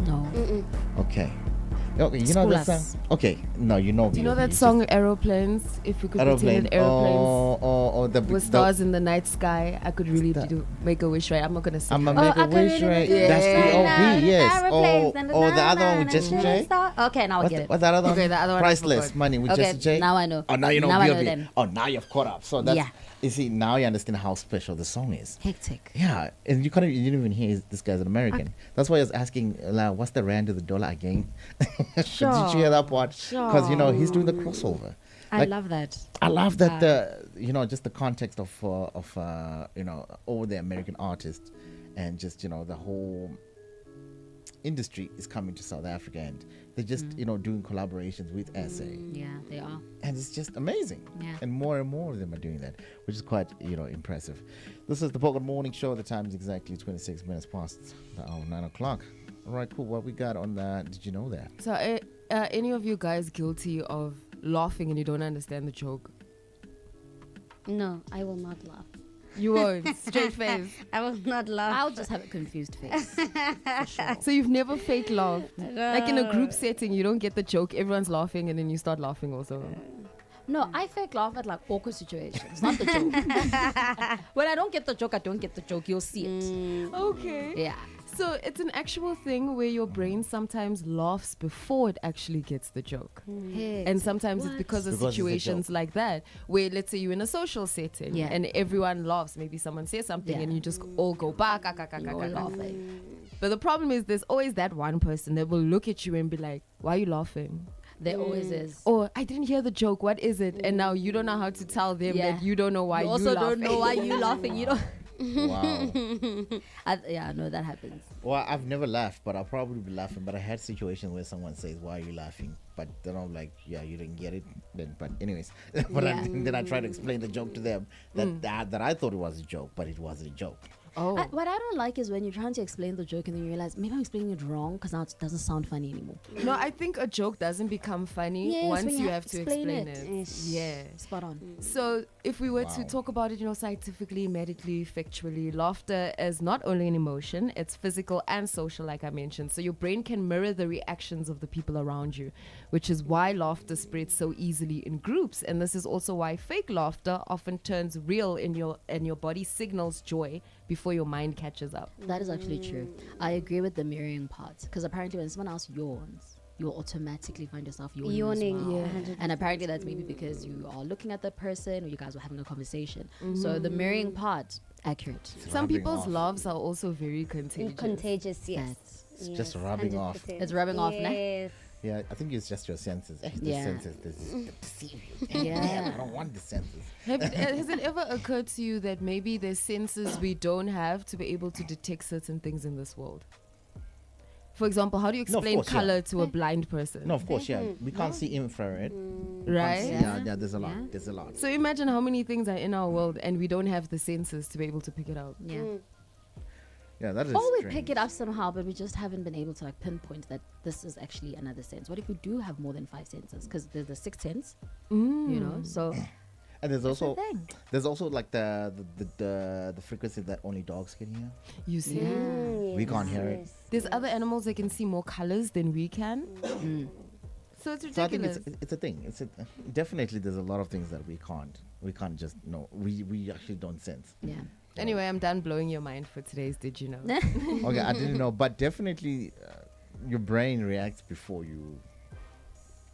No. Okay. Okay, you know that song? Okay, no, you know. Do you know that song, Aeroplanes? If we could pretend aeroplanes with stars in the night sky, I could really make a wish, right? I'm not gonna sing. I'm gonna make a wish, right? That's B.O.B. Yes. Oh, the other one with Jesse J. Okay, now I get it. What's that other one? Okay, the other one. Priceless Money with Jesse J. Now I know. Oh, now you know. Now I know them. Oh, now you've caught up. So that's you see, now you understand how special the song is. Hectic. Yeah, and you didn't even hear this guy's an American. That's why I was asking, what's the rand to the dollar again? Sure. Did you hear that part? Because he's doing the crossover. I love that. I love that just the context of all the American artists, and just the whole industry is coming to South Africa, and they're just doing collaborations with SA. Yeah, they are, and it's just amazing. Yeah, and more of them are doing that, which is quite impressive. This is the Bogart Morning Show. The time is exactly 26 minutes past the hour 9 o'clock. All right, cool. What we got on that? Did you know that? So, any of you guys guilty of laughing and you don't understand the joke? No, I will not laugh. You won't. Straight face. I will not laugh. I'll just have a confused face. For sure. So you've never fake laughed? Like in a group setting, you don't get the joke, everyone's laughing, and then you start laughing also. No, I fake laugh at like awkward situations, not the joke. When I don't get the joke, I don't get the joke. You'll see it. Okay. Yeah. So it's an actual thing where your brain sometimes laughs before it actually gets the joke. And sometimes it's because of situations like that, where let's say you're in a social setting and everyone laughs. Maybe someone says something and you just all go back. But the problem is there's always that one person that will look at you and be like, why are you laughing? There always is. Or I didn't hear the joke. What is it? And now you don't know how to tell them that you don't know why you also laughing. don't know why you laughing. You don't. Wow. No, that happens. Well, I've never laughed, but I'll probably be laughing. But I had situations where someone says, "Why are you laughing?" But then I'm like, "Yeah, you didn't get it." But anyways, then I try to explain the joke to them that I thought it was a joke, but it wasn't a joke. What I don't like is when you're trying to explain the joke and then you realize maybe I'm explaining it wrong because now it doesn't sound funny anymore. No, I think a joke doesn't become funny once you have to explain it. Yeah. Spot on. So if we were to talk about it, scientifically, medically, factually, laughter is not only an emotion, it's physical and social, like I mentioned. So your brain can mirror the reactions of the people around you, which is why laughter spreads so easily in groups. And this is also why fake laughter often turns real and your body signals joy before your mind catches up. That is actually true. I agree with the mirroring part, because apparently when someone else yawns, you'll automatically find yourself yawning as well. And apparently that's maybe because you are looking at the person or you guys were having a conversation. So the mirroring part, accurate. Some people's laughs are also very contagious. Yes. It's just rubbing 100%. Off. It's rubbing off, yes. Yeah, I think it's just your senses. The senses, they deceive you. I don't want the senses. Has it ever occurred to you that maybe there's senses we don't have to be able to detect certain things in this world? For example, how do you explain color to a blind person? No, of course, we can't see infrared. Right? Yeah, there's a lot. There's a lot. So imagine how many things are in our world and we don't have the senses to be able to pick it out. Yeah, that is or we strange. pick it up somehow, but we just haven't been able to pinpoint that this is actually another sense. What if we do have more than 5 senses? Because there's the 6th sense, so... And there's also like the frequency that only dogs can hear. You see? We can't hear it. There's other animals that can see more colors than we can. So it's ridiculous. So I think it's a thing. Definitely there's a lot of things that we can't just know. We actually don't sense. Yeah. Anyway, I'm done blowing your mind for today's Did You Know? Okay, I didn't know, but definitely your brain reacts before you.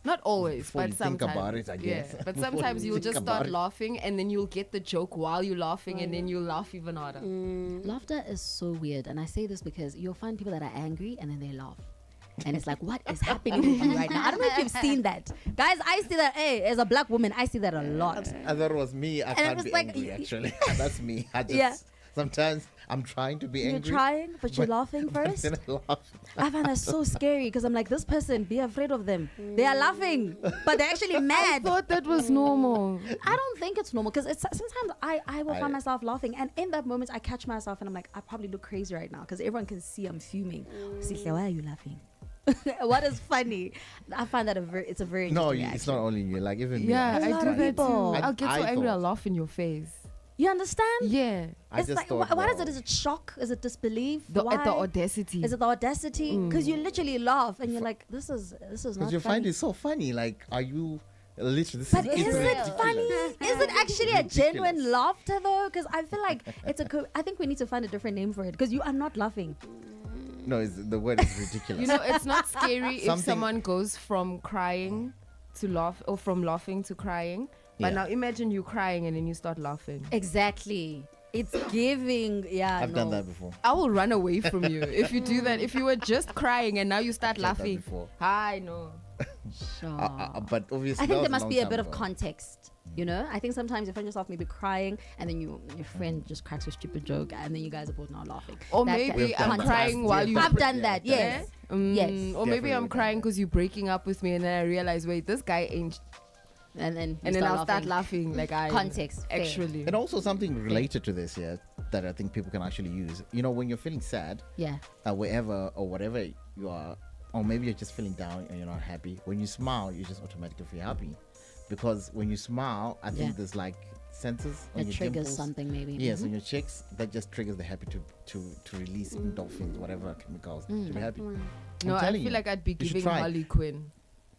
Not always, before but you sometimes. Think about it, I guess. Yeah, but sometimes you'll just start laughing and then you'll get the joke while you're laughing and then you'll laugh even harder. Laughter is so weird, and I say this because you'll find people that are angry and then they laugh. And it's like, what is happening with you right now? I don't know if you've seen that. Guys, I see that, as a black woman, I see that a lot. I thought it was me. I can't be angry, actually. That's me. I just, sometimes I'm trying to be angry. You're trying, but you're laughing first? I find that so scary because I'm like, this person, be afraid of them. They are laughing, but they're actually mad. I thought that was normal. I don't think it's normal because sometimes I will find myself laughing, and in that moment I catch myself and I'm like, I probably look crazy right now because everyone can see I'm fuming. Why are you laughing? What is funny? I find that it's a very no. It's not only you. Like even I do that too. I'll get so angry. I'll laugh in your face. You understand? Yeah. It's like, what is it? Is it shock? Is it disbelief? The audacity. Is it the audacity? Because you literally laugh and you're like, this is not Because you find it so funny. Like, are you literally? But is it funny? Is it actually a genuine laughter though? Because I feel like I think we need to find a different name for it. Because you are not laughing. No, the word is ridiculous. You know, it's not scary if someone goes from crying to laugh or from laughing to crying. But now imagine you crying and then you start laughing. Exactly. It's giving. Yeah, I've done that before. I will run away from you if you do that. If you were just crying and now you start laughing. I know. Sure. But obviously, I think there must be a bit of context. You know, I think sometimes you find yourself maybe crying, and then your friend just cracks a stupid joke, and then you guys are both now laughing. Or maybe I'm crying while you. I've done that. Yes. Yes. Or maybe I'm crying because you're breaking up with me, and then I realize, wait, this guy ain't. And then I'll start laughing like I context actually. And also something related to this that I think people can actually use. You know, when you're feeling sad, wherever or whatever you are, or maybe you're just feeling down and you're not happy. When you smile, you just automatically feel happy, because when you smile, I think there's like sensors on it your triggers dimples. something maybe. Yes, on your cheeks, that just triggers the happy to release endorphins, whatever chemicals to be happy. No, I feel like I'd be giving Harley Quinn.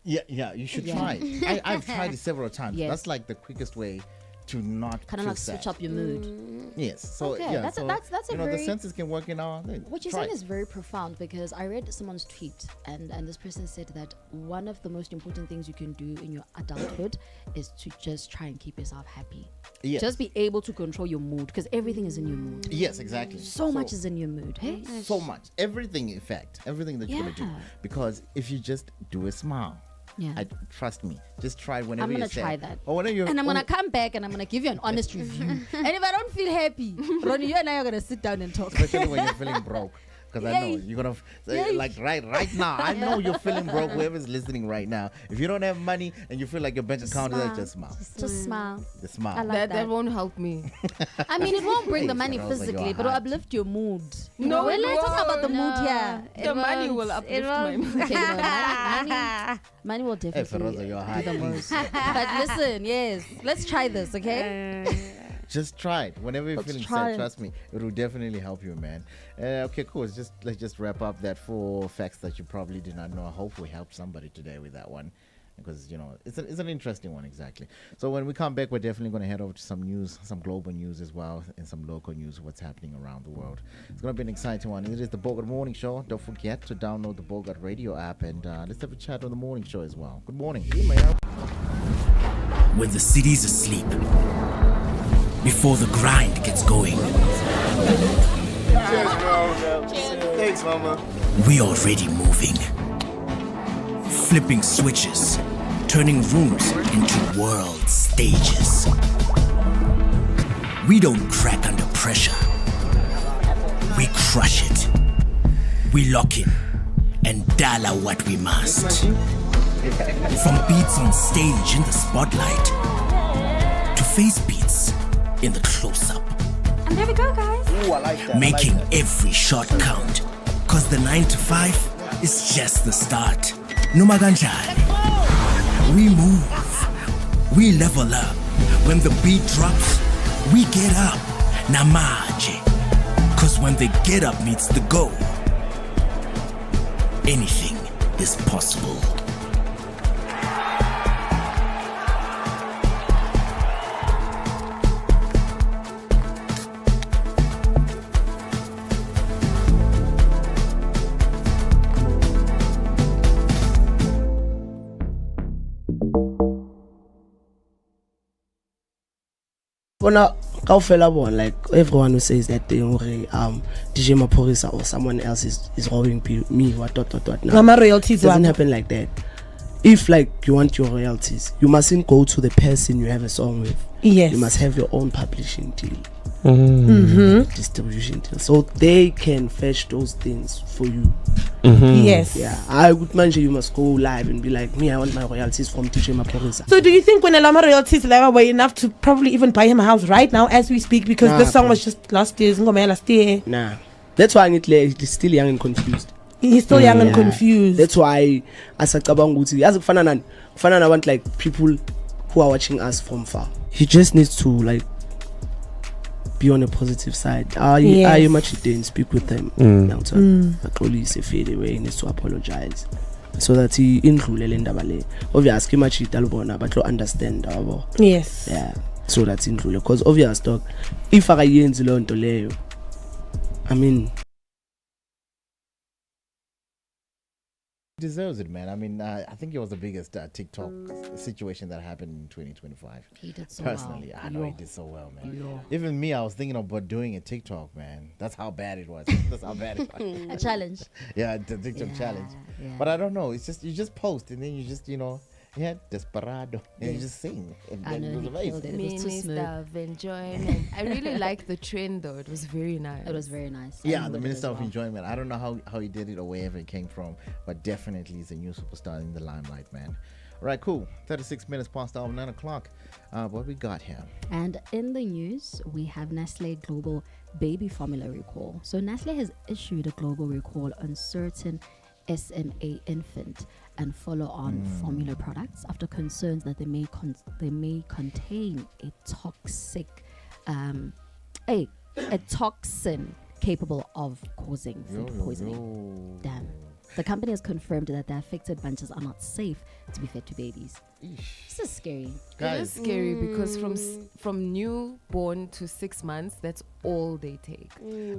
Yeah, you should try it. I've tried it several times. Yes. That's like the quickest way to not kind of like switch up your mood. Yes. So that's a very, the senses can work in our. What you're saying is very profound, because I read someone's tweet and this person said that one of the most important things you can do in your adulthood is to just try and keep yourself happy. Yes. Just be able to control your mood, because everything is in your mood. Yes, exactly. So much is in your mood. Hey, so much. Everything, in fact, everything that you're gonna do. Because if you just do a smile. Yeah. Trust me. Just try whenever you're sad. I'm gonna try that. Or whenever and I'm gonna come back and I'm gonna give you an honest review. And if I don't feel happy, Ronnie, you and I are gonna sit down and talk. Especially when you're feeling broke. Because I know you're gonna like right now. I know you're feeling broke. Whoever's listening right now, if you don't have money and you feel like your bank account is there, just smile. Just smile. Just smile. I like that won't help me. I mean, it won't bring the money physically, but it'll uplift your mood. No, we're not talking about the mood here. The money will uplift my mood. Okay, money will definitely Feroza, you're high, do the most. But listen, yes, let's try this, okay? Just try it. Whenever you're feeling sad, trust me, it will definitely help you, man. Okay, cool. Let's just wrap up that 4 facts that you probably did not know. I hope we helped somebody today with that one, because you know it's an interesting one, exactly. So when we come back, we're definitely going to head over to some news, some global news as well, and some local news, what's happening around the world. It's going to be an exciting one. It is the Bogart Morning Show. Don't forget to download the Bogart Radio app, and let's have a chat on the morning show as well. Good morning. When the city's asleep, before the grind gets going. Cheers, bro. Thanks, mama. We already moving. Flipping switches, turning rooms into world stages. We don't crack under pressure. We crush it. We lock in and dial out what we must. From beats on stage in the spotlight to face beats in the close-up. And there we go, guys. Ooh, I like that. Making every shot count. Cause the 9 to 5 is just the start. Noma kanjani. We move. We level up. When the beat drops, we get up. Namaje. Cause when the get up meets the go, anything is possible. Bona kaofela bona, like everyone who says that thing DJ Maphorisa or someone else is robbing me what. No, my royalties doesn't happen like that. If like you want your royalties, you mustn't go to the person you have a song with. Yes, you must have your own publishing deal, distribution deal, so they can fetch those things for you. Yes. Yeah, I would mention you must go live and be like, me, I want my royalties from DJ Maphorisa. So do you think when Alama royalties were enough to probably even buy him a house right now as we speak, because this song was just last year? Nah, that's why he's still young and confused. He's still young and confused. That's why as a want like people who are watching us from far. He just needs to like be on a positive side. Are you much didn't speak with them? Police if they needs to apologize. So that he indlule le ndaba le. Obviously much italubona but to understand abo. Yes. Yeah. So that's indlule because obvious dog if akayenzi lo nto leyo. I mean deserves it, man. I mean, I think it was the biggest TikTok situation that happened in 2025. He did so Personally, well. I know he did so well, man. Even me, I was thinking about doing a TikTok, man. That's how bad it was. That's how bad it was. A challenge. Yeah, the TikTok challenge. Yeah. But I don't know. It's just you just post and then you just desperado and you just sing. And I know, it was he amazing. killed it. It was too smooth. Minister of Enjoyment. I really liked the trend though. It was very nice. It was very nice. I Yeah, enjoyed the it Minister as of well. Enjoyment. I don't know how he did it or wherever it came from, but definitely he's a new superstar in the limelight, man. All right, cool. 36 minutes past 9 o'clock. What we got here? And in the news, we have Nestlé global baby formula recall. So Nestlé has issued a global recall on certain SMA infant and follow-on formula products after concerns that they may contain a toxic a toxin capable of causing food poisoning. Damn. The company has confirmed that the affected bunches are not safe to be fed to babies. This is scary. It is scary because from newborn to 6 months, that's all they take.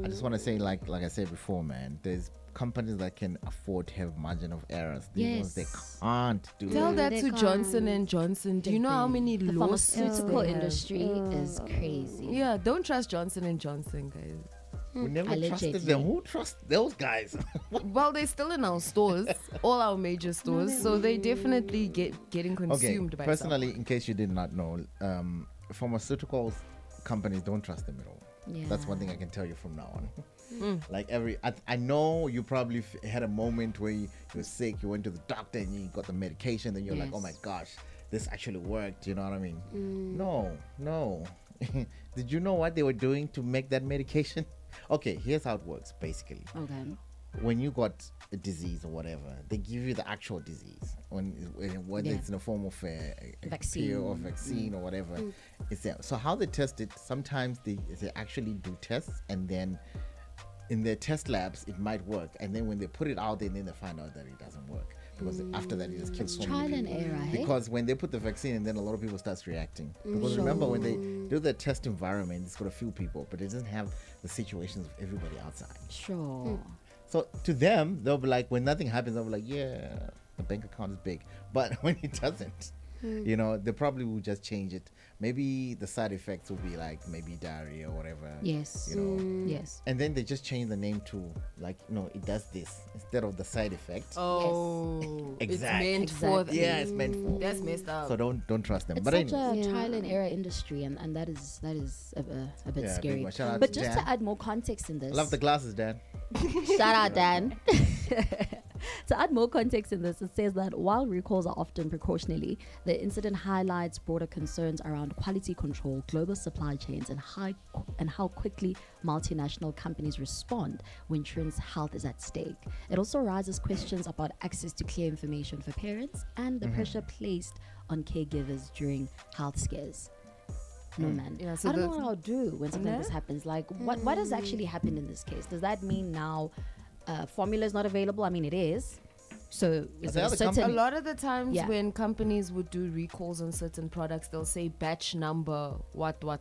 I just want to say, like I said before, man, there's companies that can afford to have margin of errors. The ones they can't do. Tell that They to can't. Johnson and Johnson. Do you know how many The lawsuits pharmaceutical they have? industry is crazy. Yeah, don't trust Johnson and Johnson, guys. We never trusted Allegedly. them. Who trusts those guys? Well, they're still in our stores, all our major stores, so they definitely getting consumed by personally, in case you did not know, pharmaceuticals companies don't trust them at all. Yeah. That's one thing I can tell you from now on. Like I know you probably had a moment where you were sick, you went to the doctor and you got the medication, then you're like, oh my gosh, this actually worked. You know what I mean? No. Did you know what they were doing to make that medication? Okay, here's how it works basically. Okay. When you got a disease or whatever, they give you the actual disease whether it's in the form of a Vaccine. pill or vaccine or whatever. It's there. So how they test it, sometimes they actually do tests, and then in their test labs it might work, and then when they put it out there, then they find out that it doesn't work, because after that it just kills so Trial many and people. error, hey? Because when they put the vaccine and then a lot of people starts reacting, because remember when they do the test environment, it's got a few people, but it doesn't have the situations of everybody outside. Sure. So to them, they'll be like, when nothing happens, they'll be like, yeah, the bank account is big. But when it doesn't, they probably will just change it. Maybe the side effects will be like maybe diarrhea or whatever. Yes. Yes. And then they just change the name to like, it does this instead of the side effect. Oh, Exactly. It's meant for Exactly. Yeah, it's meant for. That's messed up. So don't trust them. It's But such anyway, a trial and error industry, and that is a bit Yeah, scary. big one. Shout out But to just Dan. to add more context in this, I love the glasses, Dan. shout out Dan. To add more context in this, it says that while recalls are often precautionary, the incident highlights broader concerns around quality control, global supply chains, and how quickly multinational companies respond when children's health is at stake. It also raises questions about access to clear information for parents and the pressure placed on caregivers during health scares. No man. Yeah, so I don't know what I'll do when something like this happens. Like, what has actually happened in this case? Does that mean now formula is not available? I mean, it is. So is the it a other certain? A lot of the times Yeah. when companies would do recalls on certain products, they'll say batch number, what, go.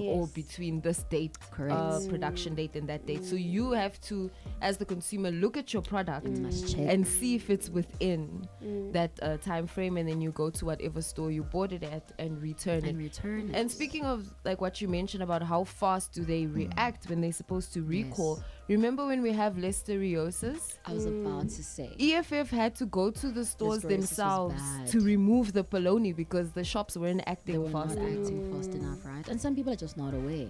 or Yes. between this date, Correct. production date and that date. So you have to, as the consumer, look at your product Must check. and see if it's within that time frame, and then you go to whatever store you bought it at and return it. And return And it. speaking of like what you mentioned about how fast do they react when they're supposed to recall, remember when we have listeriosis? I was about to say. EFF had to go to the stores Listeriosis was themselves bad. to remove the polony because the shops weren't They acting were fast. not acting fast enough, right? And some people are just not aware.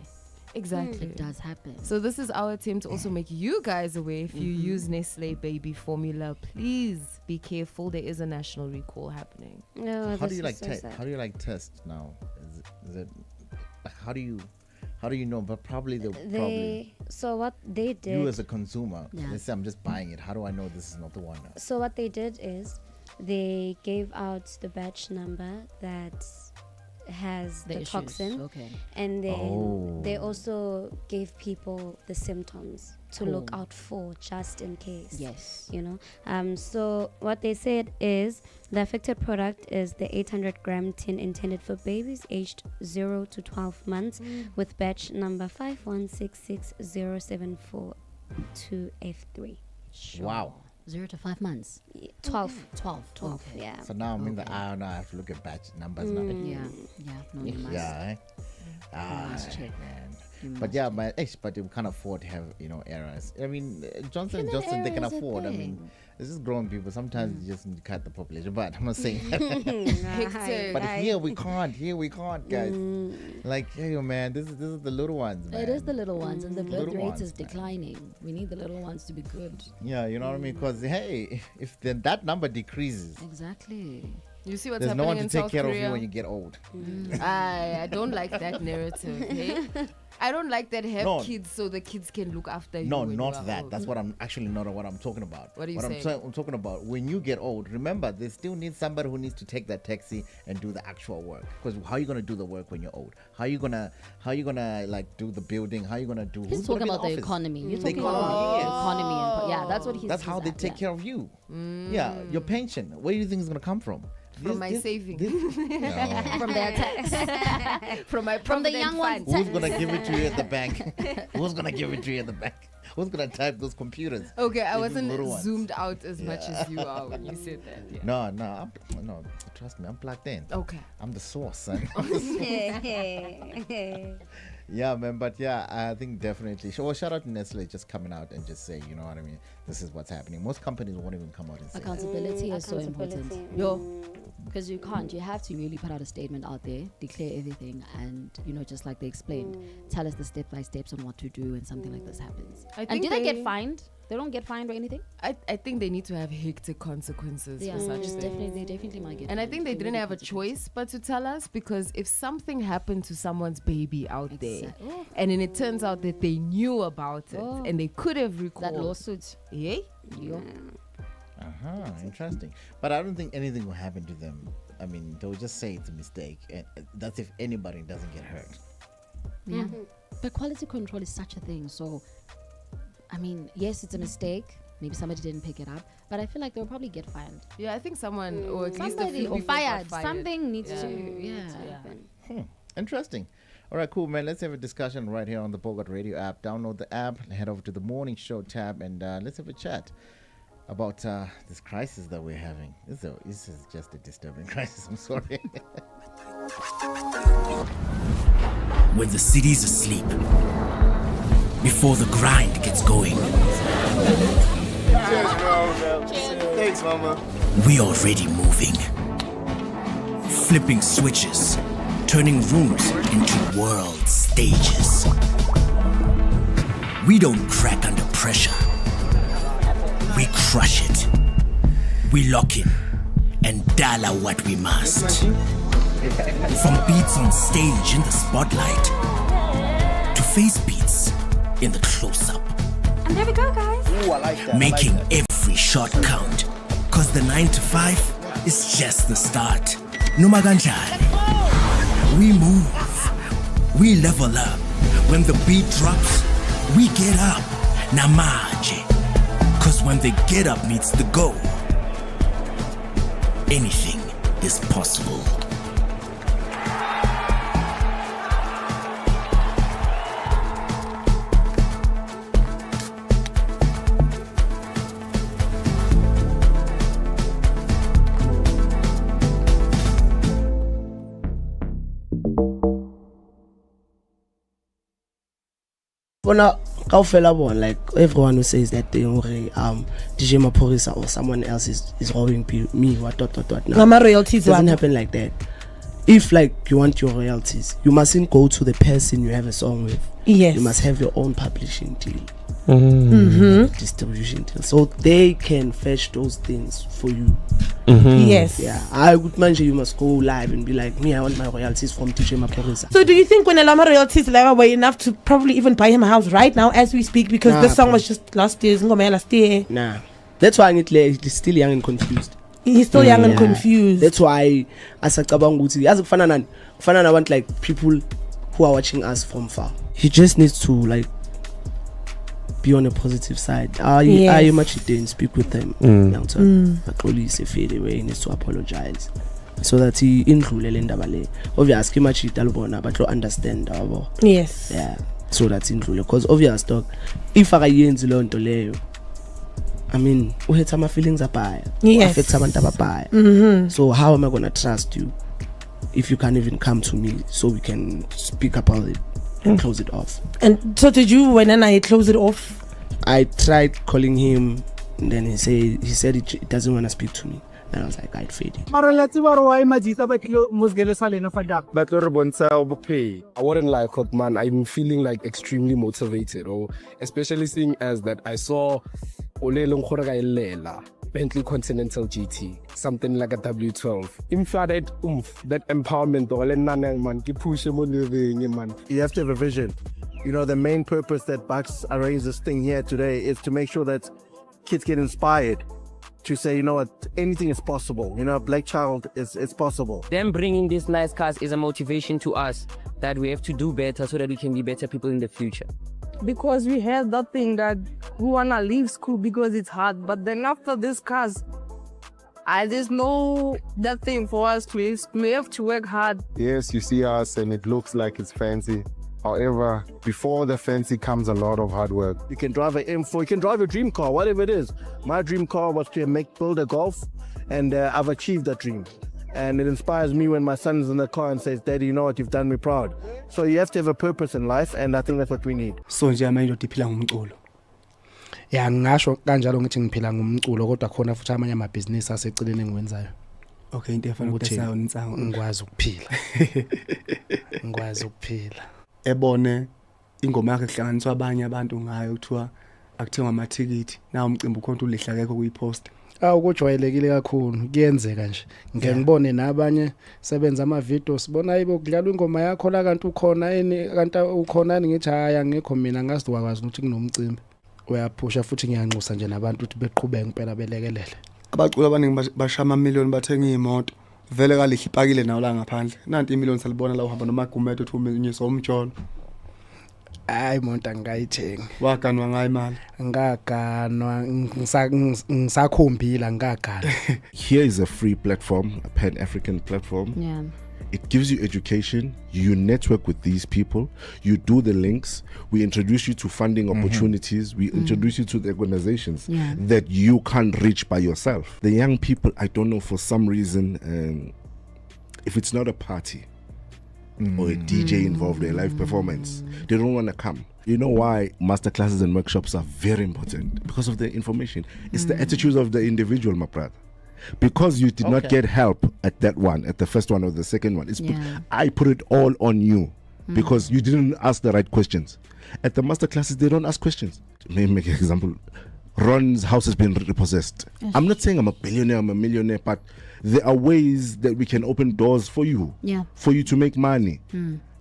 Exactly. It does happen. So this is our attempt to also make you guys aware. If you use Nestlé baby formula, please be careful. There is a national recall happening. No, How this do you is like so test? sad. How do you like test now? Is it how do you know? But probably So what they did. you as a consumer. Yeah. Let's say I'm just buying it. How do I know this is not the one? So what they did is they gave out the batch number that has the issues. toxin. Okay. And then they also gave people the symptoms to look out for just in case. Yes. You know. So what they said is the affected product is the 800-gram tin intended for babies aged 0 to 12 months with batch number 5166074-F3. Wow. 0 to 5 months. 12. 12. Okay. Yeah. So now I'm in the eye, now I have to look at batch numbers now. Yeah. No, you must. Yeah. must check. Man. You But must yeah, check. but they can't afford to have errors. I mean, Johnson Human Johnson they can error is a afford. I mean, thing. this is grown people. Sometimes you just need to cut the population. But I'm not saying. Hectic. But here we can't, guys. Like, hey, man, this is the little ones, man. It is the little ones, and the birth Little rate ones, is man. declining. We need the little ones to be good. Yeah, you know what I mean? Because hey, if then that number decreases, Exactly. You see what's there's no happening one to in take South care Korea? of you when you get old. I don't like that narrative. Hey? I don't like that have No. kids so the kids can look after you. No, when you not are that. old. That's what I'm actually not what I'm talking about. What are you I'm, saying? I'm talking about when you get old. Remember, they still need somebody who needs to take that taxi and do the actual work. Because how are you gonna do the work when you're old? How are you gonna like do the building? How are you gonna do? He's who's gonna talking be in about the office? economy. You're The talking about economy, the yes. economy. And, yeah, that's what he's. That's how they take care of you. Yeah, your pension. Where do you think it's gonna come from? From my saving. No. from their tax. From my From the provident young fund. ones. Who's gonna give it to you at the bank? Who's gonna give it to you at the bank? Who's gonna type those computers? Okay, I These wasn't little ones. zoomed out as much as you are when you said that. Yeah. No, trust me, I'm plugged in. Okay. I'm the source, son. I'm the source. Yeah, man, but yeah, I think definitely. Well, shout out to Nestlé just coming out and just say, you know what I mean? This is what's happening. Most companies won't even come out and say that. Accountability is so Accountability. important. Yo, because you can't. You have to really put out a statement out there, declare everything, and just like they explained, tell us the step by steps on what to do when something like this happens. I And think do they they- get fined? They don't get fined or anything. I think they need to have hectic consequences Yeah, for such just things. they definitely might get. And I fined think they for didn't really have a consequences. choice but to tell us, because if something happened to someone's baby out there, Exact- Oh. and then it turns out that they knew about it Oh. and they could have recalled That lawsuit. Yeah? Yo. Interesting. But I don't think anything will happen to them. I mean, they'll just say it's a mistake, and that's if anybody doesn't get hurt. Yeah. But quality control is such a thing. So, I mean, yes, it's a mistake. Maybe somebody didn't pick it up, but I feel like they'll probably get fined. Yeah, I think someone, or at least a Somebody few or people got fired. fired. Something needs Yeah. to. Interesting. All right, cool, man. Let's have a discussion right here on the Bogart Radio app. Download the app, head over to the Morning Show tab, and let's have a chat about this crisis that we're having. This is just a disturbing crisis. I'm sorry. When the city's asleep, before the grind gets going, Cheers, bro. Thanks, mama. we already moving. Flipping switches, turning rooms into world stages. We don't crack under pressure. We crush it. We lock in and dollar what we must. From beats on stage in the spotlight to face beats in the close-up. And there we go, guys. Ooh, I like that. Making every shot count. Cause the 9 to 5 is just the start. Noma kanjani. We move. We level up. When the beat drops, we get up. Namaje. Cause when the get up meets the go, anything is possible. Bona kaofela bona, like everyone who says that thing DJ Maphorisa or someone else is robbing me what. No, Mama royalties it doesn't one. happen like that. If like you want your royalties, you mustn't go to the person you have a song with. Yes. You must have your own publishing deal, Mm-hmm. distribution deal, so they can fetch those things for you. Yes. Yeah, I would mention you must go live and be like, me, I want my royalties from DJ Maphorisa. So do you think when Elama royalties were enough to probably even buy him a house right now as we speak, because this song was just last year's last year? Nah, that's why I need it's still young and confused. He's still young and confused. That's why asacabanga ukuthi yazi kufana nani I want like people who are watching us from far. He just needs to like be on a positive side. Are you much didn't speak with them? He needs to apologize so that he indlulele indaba le. Obviously much italubona but lo understand abo. Yes. Yeah. So that's indlule because obvious dog if akayenzi lo nto leyo I mean uhetha ama feelings abaya. Yes. Affect abantu abaya. So how am I going to trust you if you can't even come to me so we can speak about it and close it off? And so did you when I close it off? I tried calling him and then he said he doesn't want to speak to me. And I was like, I'd fade it. I wouldn't lie, man. I'm feeling like extremely motivated, or especially seeing as that I saw Bentley Continental GT, something like a W12. That empowerment, man. You have to have a vision. You know, the main purpose that Bucks arranged this thing here today is to make sure that kids get inspired to say, you know what, anything is possible. You know, Black Child is possible. Them bringing these nice cars is a motivation to us that we have to do better so that we can be better people in the future. Because we had that thing that we want to leave school because it's hard. But then after these cars, there's no that thing for us to use. We have to work hard. Yes, you see us and it looks like it's fancy. However, before the fancy comes a lot of hard work. You can drive an M4, you can drive a dream car, whatever it is. My dream car was to build a Golf, and I've achieved that dream. And it inspires me when my son is in the car and says, Daddy, you know what, you've done me proud. So you have to have a purpose in life, and I think that's what we need. So nje manje udiphila ngumculo. Ya ngisho kanjalo ngithi ngiphila ngumculo kodwa khona futhi amanye amabhizinisi aseceleni engiwenzayo. Okay, into efana ukuthenga unsango ngikwazi ukuphila. Ngikwazi ukuphila. Ebone ingoma yakhe kuhlanganiswa abanye abantu ngayo kuthiwa akuthengwa amathikithi nawo umcimbi ukhona ulihla akekho kuyipost. Ukujwayelekile kakhulu kuyenzeka nje ngeke ngibone nabanye sebenza ama videos sibona ayibo kudlalwa ingoma yakho la kanti ukhona kanti ukhonani ngithi haya ngekho mina ngasidwakwazi ukuthi kunomcimbi uyaphusha futhi ngiyanxusa nje nabantu ukuthi beqhubeke impela belekelele. Abaculi abaningi bashama amamiliyoni bathenga imoto vele kalihle ipakile nawo la ngaphandle nanti imiliyoni salibona la uhamba nomagumedo uthi umenyisa umjolo. Hayi monta ngayithenga waganwa ngayi imali ngaganwa ngisakhombila ngagana. Here is a free platform, a pan-African platform. Yeah. It gives you education, you network with these people, you do the links, we introduce you to funding opportunities, we introduce you to the organizations that you can't reach by yourself. The young people, I don't know, for some reason, if it's not a party or a DJ involved in a live performance, they don't want to come. You know why masterclasses and workshops are very important? Because of the information. It's the attitudes of the individual, my brother. Because you did not get help at that one, at the first one or the second one. I put it all on you because you didn't ask the right questions. At the masterclasses, they don't ask questions. Let me make an example. Ron's house has been repossessed. I'm not saying I'm a billionaire, I'm a millionaire, but there are ways that we can open doors for you, for you to make money.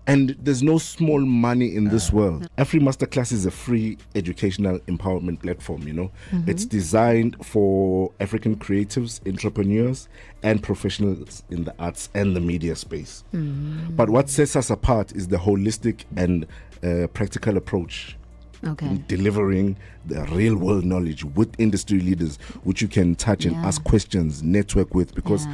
And there's no small money in this world. Every masterclass is a free educational empowerment platform, you know. It's designed for African creatives, entrepreneurs, and professionals in the arts and the media space. But what sets us apart is the holistic and practical approach. In delivering the real world knowledge with industry leaders, which you can touch and ask questions, network with, because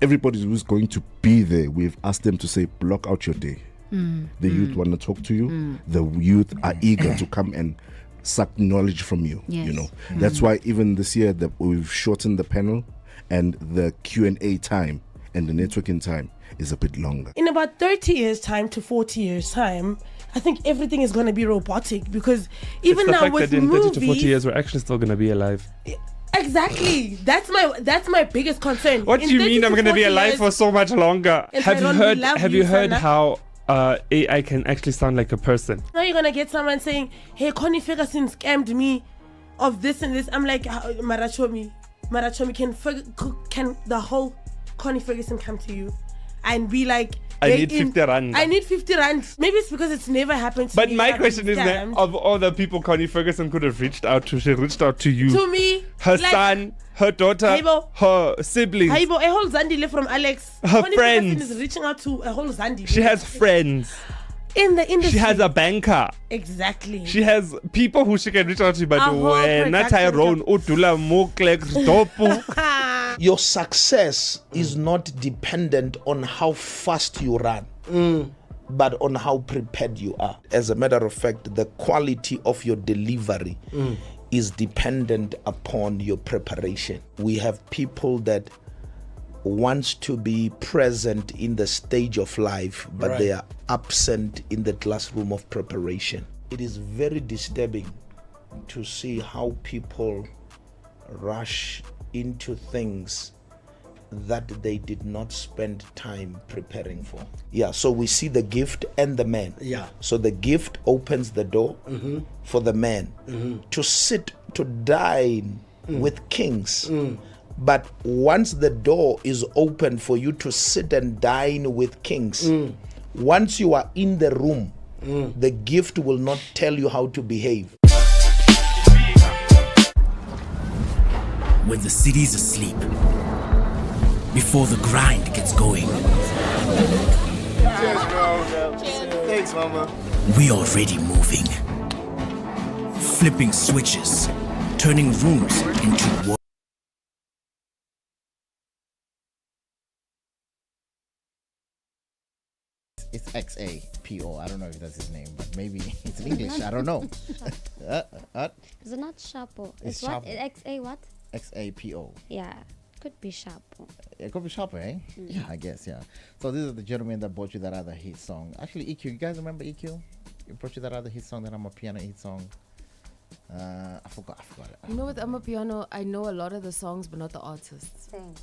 everybody who's going to be there, we've asked them to say, block out your day. The youth want to talk to you. The youth are eager to come and suck knowledge from you. You know, that's why even this year that we've shortened the panel and the Q&A time and the networking time is a bit longer. In about 30 years time to 40 years time, I think everything is going to be robotic, because even now with that in movies, 30 to 40 years we're actually still going to be alive. Exactly. That's my biggest concern. What do you mean I'm going to be alive for so much longer? Have you heard how AI can actually sound like a person? Now you're going to get someone saying, hey, Connie Ferguson scammed me of this and this. I'm like, Marachomi, can the whole Connie Ferguson come to you and be like, I day need in. 50 rand. I need 50 rand. Maybe it's because it's never happened to But me. my that question is that rand. of all the people Connie Ferguson could have reached out to, she reached out to you. To me. Her like, son, her daughter, Haibo. her siblings. Haibo, a whole Zandile from Alex. Her Connie friends. Ferguson is reaching out to a whole Zandile. She has friends. In the industry. She has a banker. Exactly. She has people who she can reach out to, but A whole when Tyrone, Udula, Moklek, Dopu. Your success is not dependent on how fast you run, but on how prepared you are. As a matter of fact, the quality of your delivery is dependent upon your preparation. We have people that wants to be present in the stage of life, but Right. they are absent in the classroom of preparation. It is very disturbing to see how people rush into things that they did not spend time preparing for. Yeah, so we see the gift and the man. Yeah. So the gift opens the door for the man to sit, to dine with kings. But once the door is open for you to sit and dine with kings, once you are in the room, the gift will not tell you how to behave. When the city's asleep, before the grind gets going, Cheers, bro. Thanks, mama. we already moving. Flipping switches, turning rooms into work. It's XAPO. I don't know if that's his name, but maybe it's in English. I don't know. Is it not Shapo? It's It's what? Shapo. XA what? XAPO. Yeah, could be Shapo. It could be Sharper, eh? Yeah, I guess, yeah. So this is the gentleman that brought you that other hit song. Actually, EQ. You guys remember EQ? It brought you that other hit song, that I'm a piano hit song. I forgot it. You know, with Amapiano, I know a lot of the songs, but not the artists. Same.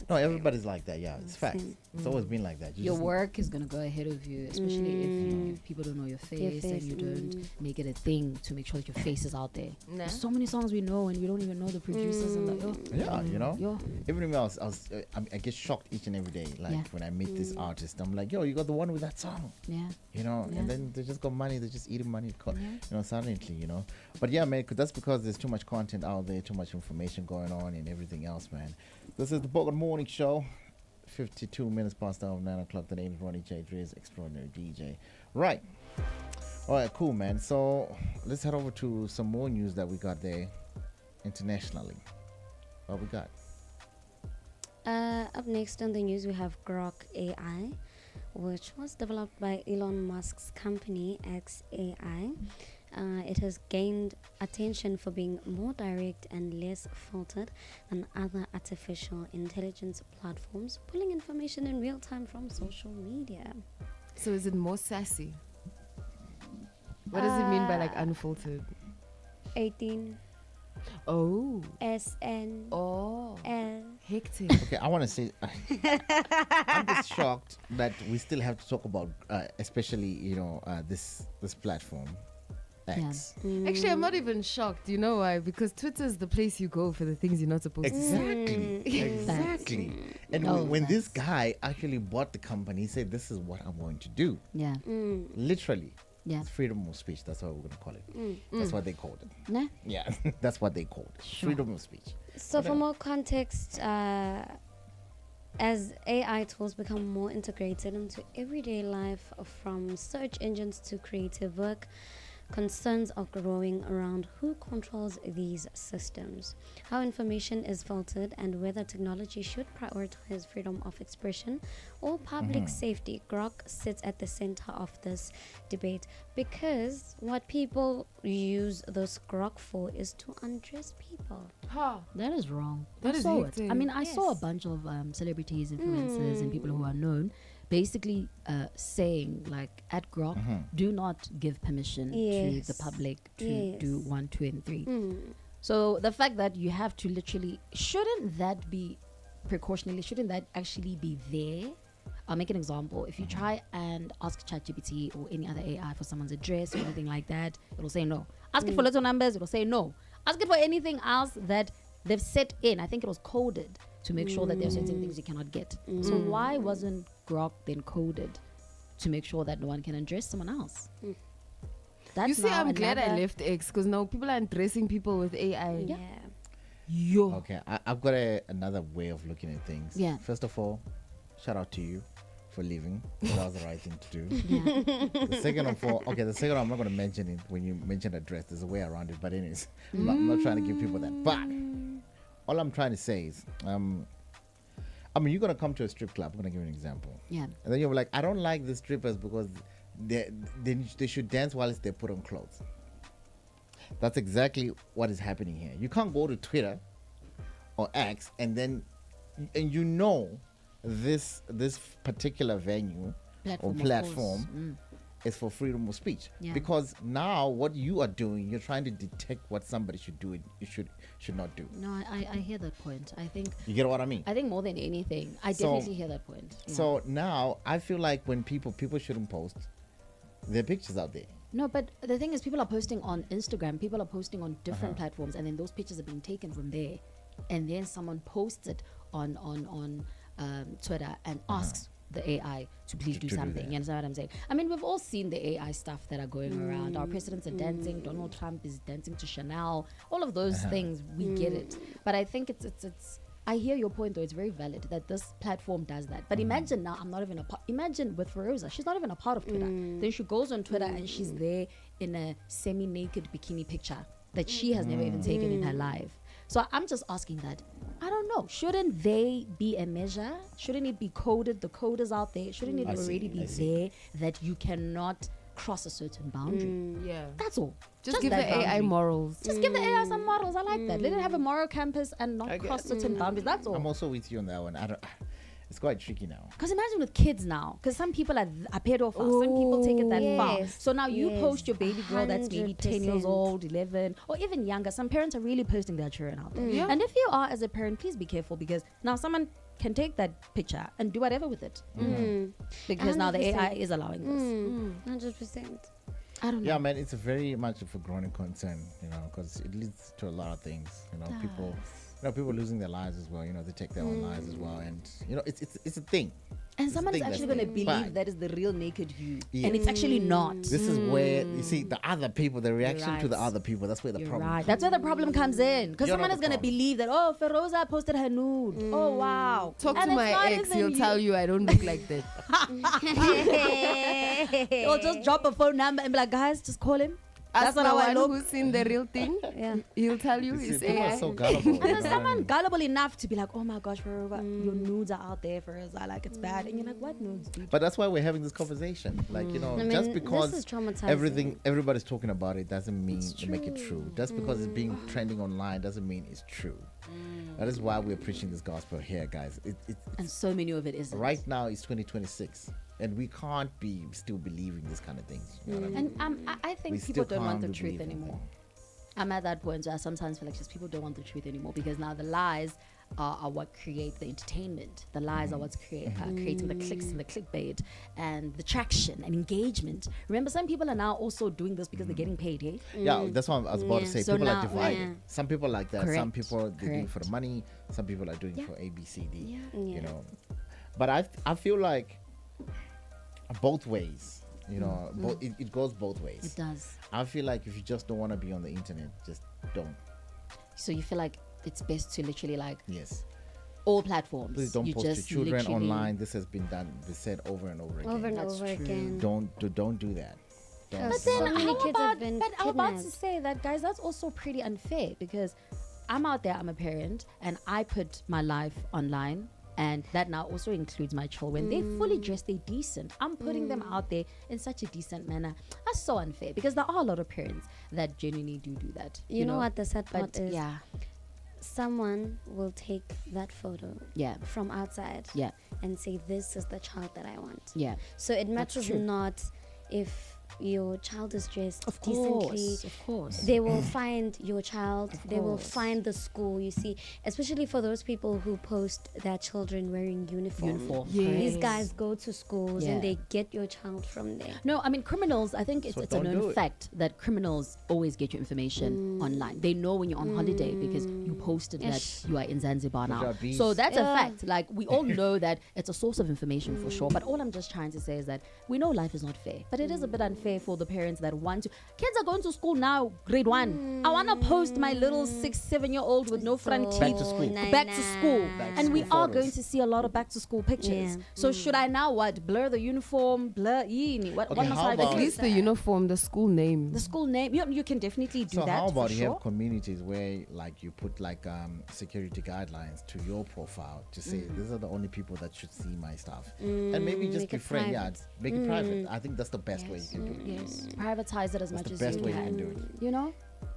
No, everybody's like that. Yeah, it's facts. Same. It's always been like that. You Your just- work is gonna go ahead of you, especially if people don't know your face, and you don't make it a thing to make sure that your face is out there. Nah. There's so many songs we know and we don't even know the producers and the Yeah, you know. Yo. Even me, I get shocked each and every day. Like Yeah. when I meet this artist, I'm like, yo, you got the one with that song. Yeah. You know, Yeah. and then they just got money. They just eating money. Yeah. You know, silently. You know. But yeah, man, that's because there's too much content out there, too much information going on, and everything else, man. This is the Bogart Morning Show. 52 minutes past the hour of 9 o'clock. The name is Ronnie J. Dre's Extraordinary DJ. Right. All right, cool, man. So let's head over to some more news that we got there internationally. What we got? Up next on the news, we have GROK AI, which was developed by Elon Musk's company XAI. It has gained attention for being more direct and less filtered than other artificial intelligence platforms, pulling information in real time from social media. So is it more sassy? What does it mean by like unfiltered? 18. Oh. SN. Oh. L. Hectic. Okay, I want to say, I'm just shocked that we still have to talk about, especially, you know, this platform. X. Actually, I'm not even shocked. You know why? Because Twitter is the place you go for the things you're not supposed to Exactly. say. Exactly. And when this guy actually bought the company, he said, this is what I'm going to do. Yeah. Literally. Yeah. It's freedom of speech. That's what we're going to call it. Mm. That's Mm. what they called it. Nah. Yeah. That's what they called it. Sure. Freedom of speech. So, But, for more context, as AI tools become more integrated into everyday life, from search engines to creative work, concerns are growing around who controls these systems, how information is filtered, and whether technology should prioritize freedom of expression or public safety. GROK sits at the center of this debate because what people use this GROK for is to undress people. That is wrong. That I is saw it. hectic. I mean, I saw a bunch of celebrities, influencers, and people who are known basically saying, like, at GROK, do not give permission to the public to do 1, 2, and 3. So the fact that you have to literally, shouldn't that be precautionally, shouldn't that actually be there? I'll make an example. If you try and ask ChatGPT or any other AI for someone's address or anything like that, it'll say no. Ask it for little numbers, it'll say no. Ask it for anything else that they've set in. I think it was coded to make sure that there are certain things you cannot get. So why wasn't GROK then coded to make sure that no one can undress someone else. You see, I'm glad I left X because now people are undressing people with AI. Yeah. Yo. Okay, I've got another way of looking at things. Yeah. First of all, shout out to you for leaving. That was the right thing to do. Yeah. The second I'm not going to mention it when you mention address. There's a way around it. But anyways, I'm not trying to give people that. But all I'm trying to say is, I mean, you're going to come to a strip club. I'm going to give you an example. Yeah. And then you're like, I don't like the strippers because they should dance while they put on clothes. That's exactly what is happening here. You can't go to Twitter or X and you know this particular venue or platform is for freedom of speech. Yeah. Because now what you are doing, you're trying to detect what somebody should do and you should not do. No, I hear that point. I think You get what I mean? I think more than anything, I definitely hear that point. Yeah. So now I feel like when people shouldn't post their pictures out there. No, but the thing is, people are posting on Instagram, people are posting on different platforms, and then those pictures are being taken from there, and then someone posts it on Twitter and asks the AI to please do something. You understand what I'm saying? I mean, we've all seen the AI stuff that are going around. Our presidents are dancing. Donald Trump is dancing to Chanel. All of those things, we get it. But I think it's. I hear your point, though. It's very valid that this platform does that. But imagine now, I'm not even a part. Imagine with Feroza, she's not even a part of Twitter. Then she goes on Twitter and she's there in a semi-naked bikini picture that she has never even taken in her life. So I'm just asking that. I don't know. Shouldn't they be a measure? Shouldn't it be coded? The code is out there. Shouldn't it already be there that you cannot cross a certain boundary? Yeah. That's all. Just give the AI morals. Just give the AI some morals. I like that. Let it have a moral campus and not cross certain boundaries. That's all. I'm also with you on that one. It's quite tricky now. Because imagine with kids now, because some people are pedophiles, some people take it that far. So now you post your baby girl that's maybe 10 years old, 11, or even younger. Some parents are really posting their children out there. Yeah. And if you are as a parent, please be careful, because now someone can take that picture and do whatever with it. Because now the AI is allowing this. 100%. I don't know. Yeah, man, it's a very much of a growing concern, because it leads to a lot of things. People losing their lives as well. They take their own lives as well, and it's a thing. And It's a someone is thing actually that's going to big. believe But that is the real naked view, Yeah. and it's actually not. this is where you see the other people, the reaction to the right. other people. That's where the You're problem. right. That's where the problem comes in, because You're someone not is the going to believe that, oh, Feroza posted her nude. Oh, wow. Talk And to it's my not ex. even He'll you. tell you I don't look like that. He'll just drop a phone number and be like, guys, just call him. That's That's what I one look. who's seen the real thing. Yeah. He'll tell you See, it's people are AI. so gullible. And there's someone gullible enough to be like, oh my gosh, Feroza, your nudes are out there, Feroza, like it's bad. And you're like, what nudes, dude? But that's why we're having this conversation. Like, I mean, just this because is traumatizing. everybody's talking about it doesn't mean to make it true. Just because it's being trending online doesn't mean it's true. That is why we're preaching this gospel here, guys. And so many of it isn't. Right now, it's 2026. And we can't be still believing this kind of things. You know what I mean? And I We think still people don't want the can't truth believe in anymore. I'm at that point where I sometimes feel like just people don't want the truth anymore, because now the lies are what create the entertainment. The lies are what's creating the clicks and the clickbait and the traction and engagement. Remember, some people are now also doing this because they're getting paid, hey? Yeah, that's what I was about to say. So People now- are divided. yeah. Some people like that. Some Correct. people they're doing for the money. Some people are doing for A, B, C, D. You know, but I feel like both ways. It goes both ways. It does. I feel like if you just don't want to be on the internet, just don't. So you feel like it's best to literally Yes. all platforms. Please don't you post your just children literally- online. This has been said over and over again. Over and That's over true. again. Don't do that. Don't But do then that. many how kids about, have been but I'm about to kidnapped. say that, guys, that's also pretty unfair, because I'm out there, I'm a parent, and I put my life online, and that now also includes my children. They're fully dressed, they're decent. I'm putting them out there in such a decent manner. That's so unfair, because there are a lot of parents that genuinely do that. You know what the sad part But is? yeah, Someone will take that photo yeah, from outside yeah, and say, this is the child that I want. yeah. So it matters true. not if your child is dressed Of decently, course. they will find your child. They will find the school. You see, especially for those people who post their children wearing uniform. These guys go to schools and they get your child from there. No, I mean criminals. I think it's a known fact that criminals always get your information online. They know when you're on holiday because you posted that you are in Zanzibar now. So that's a fact. Like we all know that it's a source of information for sure. But all I'm just trying to say is that we know life is not fair, but it is a bit unfair for the parents that want to. Kids are going to school now, grade 1. I want to post my little 6-7-year-old with no front teeth back to school. Back to school. And we are going to see a lot of back to school pictures. So should I now blur the uniform, blur what must I do? At least the uniform, the school name. The school name. You can definitely do so that. How about for you sure. have communities where like you put like security guidelines to your profile to say these are the only people that should see my stuff, and maybe just be friend. Yeah, make it private. I think that's the best way you can do it. Yes, privatize it as much as the best you way can. you can do it. You know.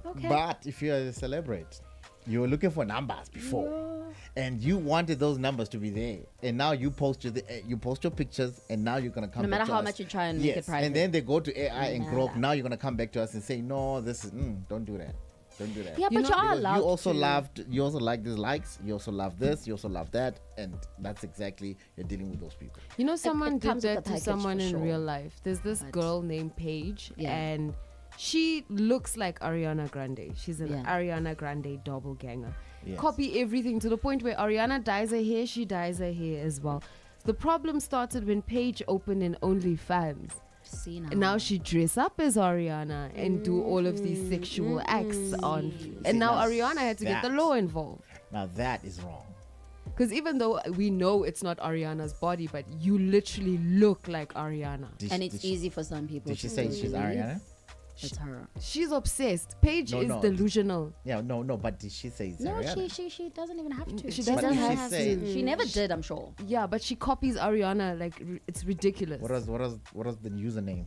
Okay. But if you're a celebrity, you were looking for numbers before, and you wanted those numbers to be there, and now you post your pictures, and now you're gonna come. No back matter to how us. much you try and make it private, and then they go to AI and GROK. Now you're gonna come back to us and say, no, this is don't do that. Don't do that. Yeah, but you are allowed You also to. you also like these likes. You also love this. You also love that, and that's exactly you're dealing with those people. You know, someone it did comes with that the to package someone for in sure. real life. There's this girl named Paige, and she looks like Ariana Grande. She's an Ariana Grande doppelganger. Yes. Copy everything to the point where Ariana dyes her hair, she dyes her hair as well. The problem started when Paige opened an OnlyFans. See now. And now she dress up as Ariana and do all of these sexual acts on. And now Ariana had to get the law involved. Now that is wrong. Because even though we know it's not Ariana's body, but you literally look like Ariana. And it's easy for some people. Did she say she's Ariana? It's her. She's obsessed. Paige is delusional. Yeah, no, but did she say it's No, Ariana? she doesn't even have to. She doesn't have to. She never did, I'm sure. Yeah, but she copies Ariana like it's ridiculous. What is the username?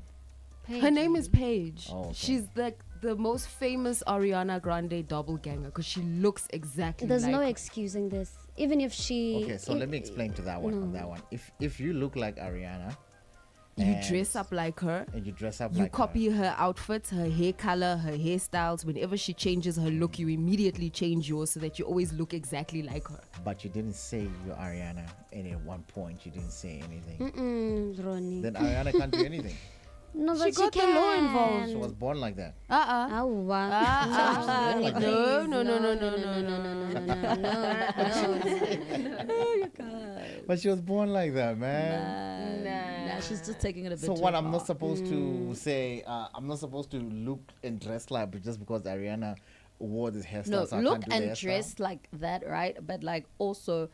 Her name is Paige. Oh, okay. She's like the most famous Ariana Grande doppelganger because she looks exactly There's like no her. excusing this. Even if she... Okay, so let me explain to that one. On that one, if you look like Ariana, You dress up like her. and you dress up You like copy her outfits, her hair color, her hairstyles. Whenever she changes her look, you immediately change yours so that you always look exactly like her. but you didn't say you're Ariana, and at one point you didn't say anything. Ronnie. Then Ariana can't do anything. No, but She got the law involved. She was born like that. Oh, wow. No. But she was born like that, man. Nah, she's just taking it a bit So too what? I'm far. not supposed to say. I'm not supposed to look and dress like, but just because Ariana wore this hairstyle. No, so I look can't do the and hairstyle? dress like that, right? But like also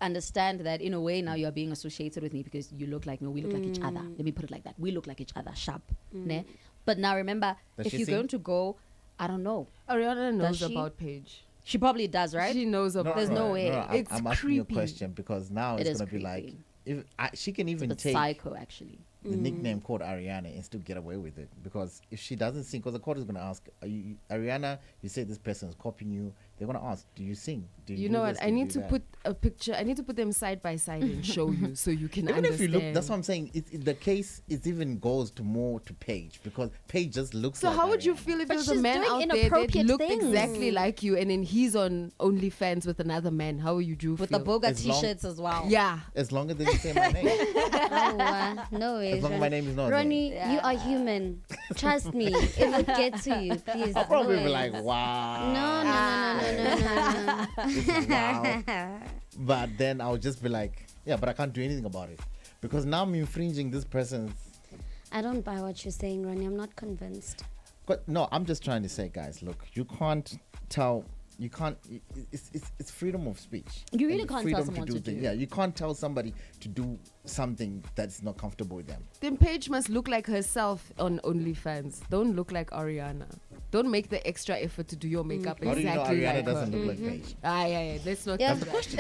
understand that in a way now you're being associated with me because you look like me. We look like each other. Let me put it like that. We look like each other, sharp. Ne? But now remember, Does if she you're sing? going to go, I don't know. Ariana knows Does she? about Paige. She probably does, right? She knows about. There's no way. It's I'm asking you a creepy. question because now It it's is gonna be like creepy. if she can even But take psycho, actually. the nickname called Ariana and still get away with it because if she doesn't sing, because the court is gonna ask, are you Ariana? You say this person is copying you. They're gonna ask, do you sing? Do You do know this? what? Do I you need do to that? put a picture. I need to put them side by side and show you so you can Even understand. if you look, that's what I'm saying. The case it even goes to more to Paige because Paige just looks. So like how would you Ariana. feel if But there was a she's man doing out there that inappropriate looked things. exactly like you, and then he's on OnlyFans with another man? How would you With feel? the Bogart As long- t-shirts as well. Yeah. As long as they say my name. No way. As long as my name is not Ronnie, there. you are human. Trust me. It will get to you, please. I'll probably No be way. like, wow. No. This is wow. But then I'll just be like, yeah, but I can't do anything about it because now I'm infringing this person's. I don't buy what you're saying, Ronnie. I'm not convinced. But no, I'm just trying to say, guys, look, you can't tell. You can't. It's freedom of speech. You really And can't freedom tell someone to things. do. Yeah, you can't tell somebody to do something that's not comfortable with them. Then Paige must look like herself on OnlyFans. Don't look like Ariana. Don't make the extra effort to do your makeup How do you know exactly Ariana like doesn't her. look like Paige? Yeah. Let's not. Yeah. do That's the that. question.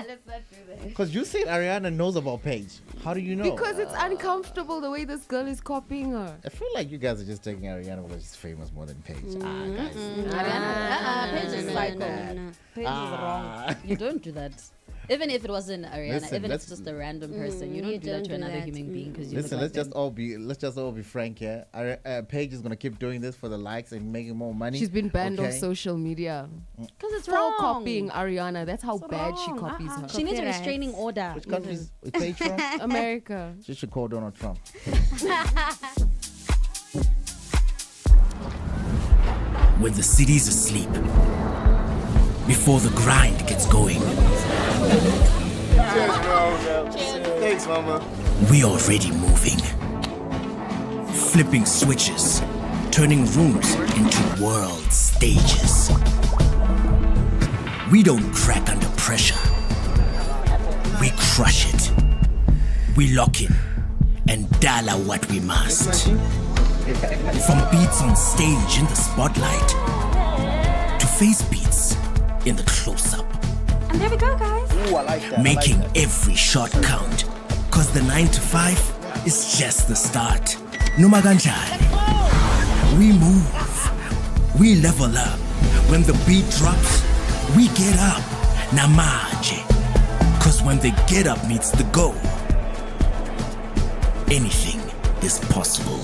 Let's not do that. Because you said Ariana knows about Paige. How do you know? Because it's uncomfortable the way this girl is copying her. I feel like you guys are just taking Ariana because she's famous more than Paige. Guys. Paige is psycho. No. Paige is wrong. You don't do that. Even if it wasn't Ariana, even if it's just a random person, you don't do that to another human being because you. Listen, let's just all be frank here. Paige is gonna keep doing this for the likes and making more money. She's been banned off social media because it's for wrong. Copying Ariana. That's how bad she copies her. She needs a restraining order. Which country is Paige from? America. She should call Donald Trump. When the city's asleep, before the grind gets going. Cheers, bro. Thanks, mama. We already moving. Flipping switches, turning rooms into world stages. We don't crack under pressure. We crush it. We lock in and dollar what we must. From beats on stage in the spotlight to face beats in the close-up. And there we go, guys. Ooh, I like that. Making every shot count. Cause the 9 to 5 is just the start. Noma kanjani. We move. We level up. When the beat drops, we get up. Namaje. Cause when the get up meets the go, anything is possible.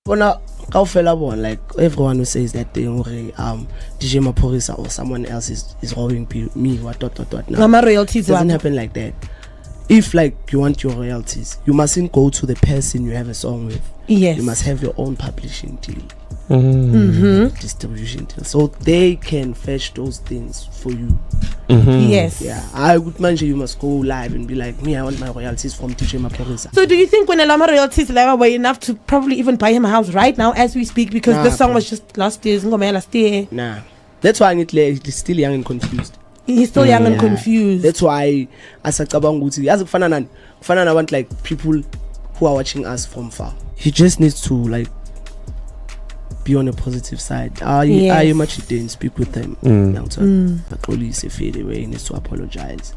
Bona kaufela bona, like everyone who says that thing DJ Maphorisa or someone else is robbing me what now. Mama royalties doesn't happen like that. If like you want your royalties, you mustn't go to the person you have a song with. Yes. You must have your own publishing deal. Distribution deal. So they can fetch those things for you. Yes. Yeah. I would mention you must go live and be like, me, I want my royalties from DJ Maphorisa. So do you think when Lama royalties were enough to probably even buy him a house right now as we speak, because the song was just last year? Nah. That's why he's still young and confused. He's still young and confused. That's why as a I want like people who are watching us from far. He just needs to like be on a positive side. I much didn't speak with them. He needs to apologize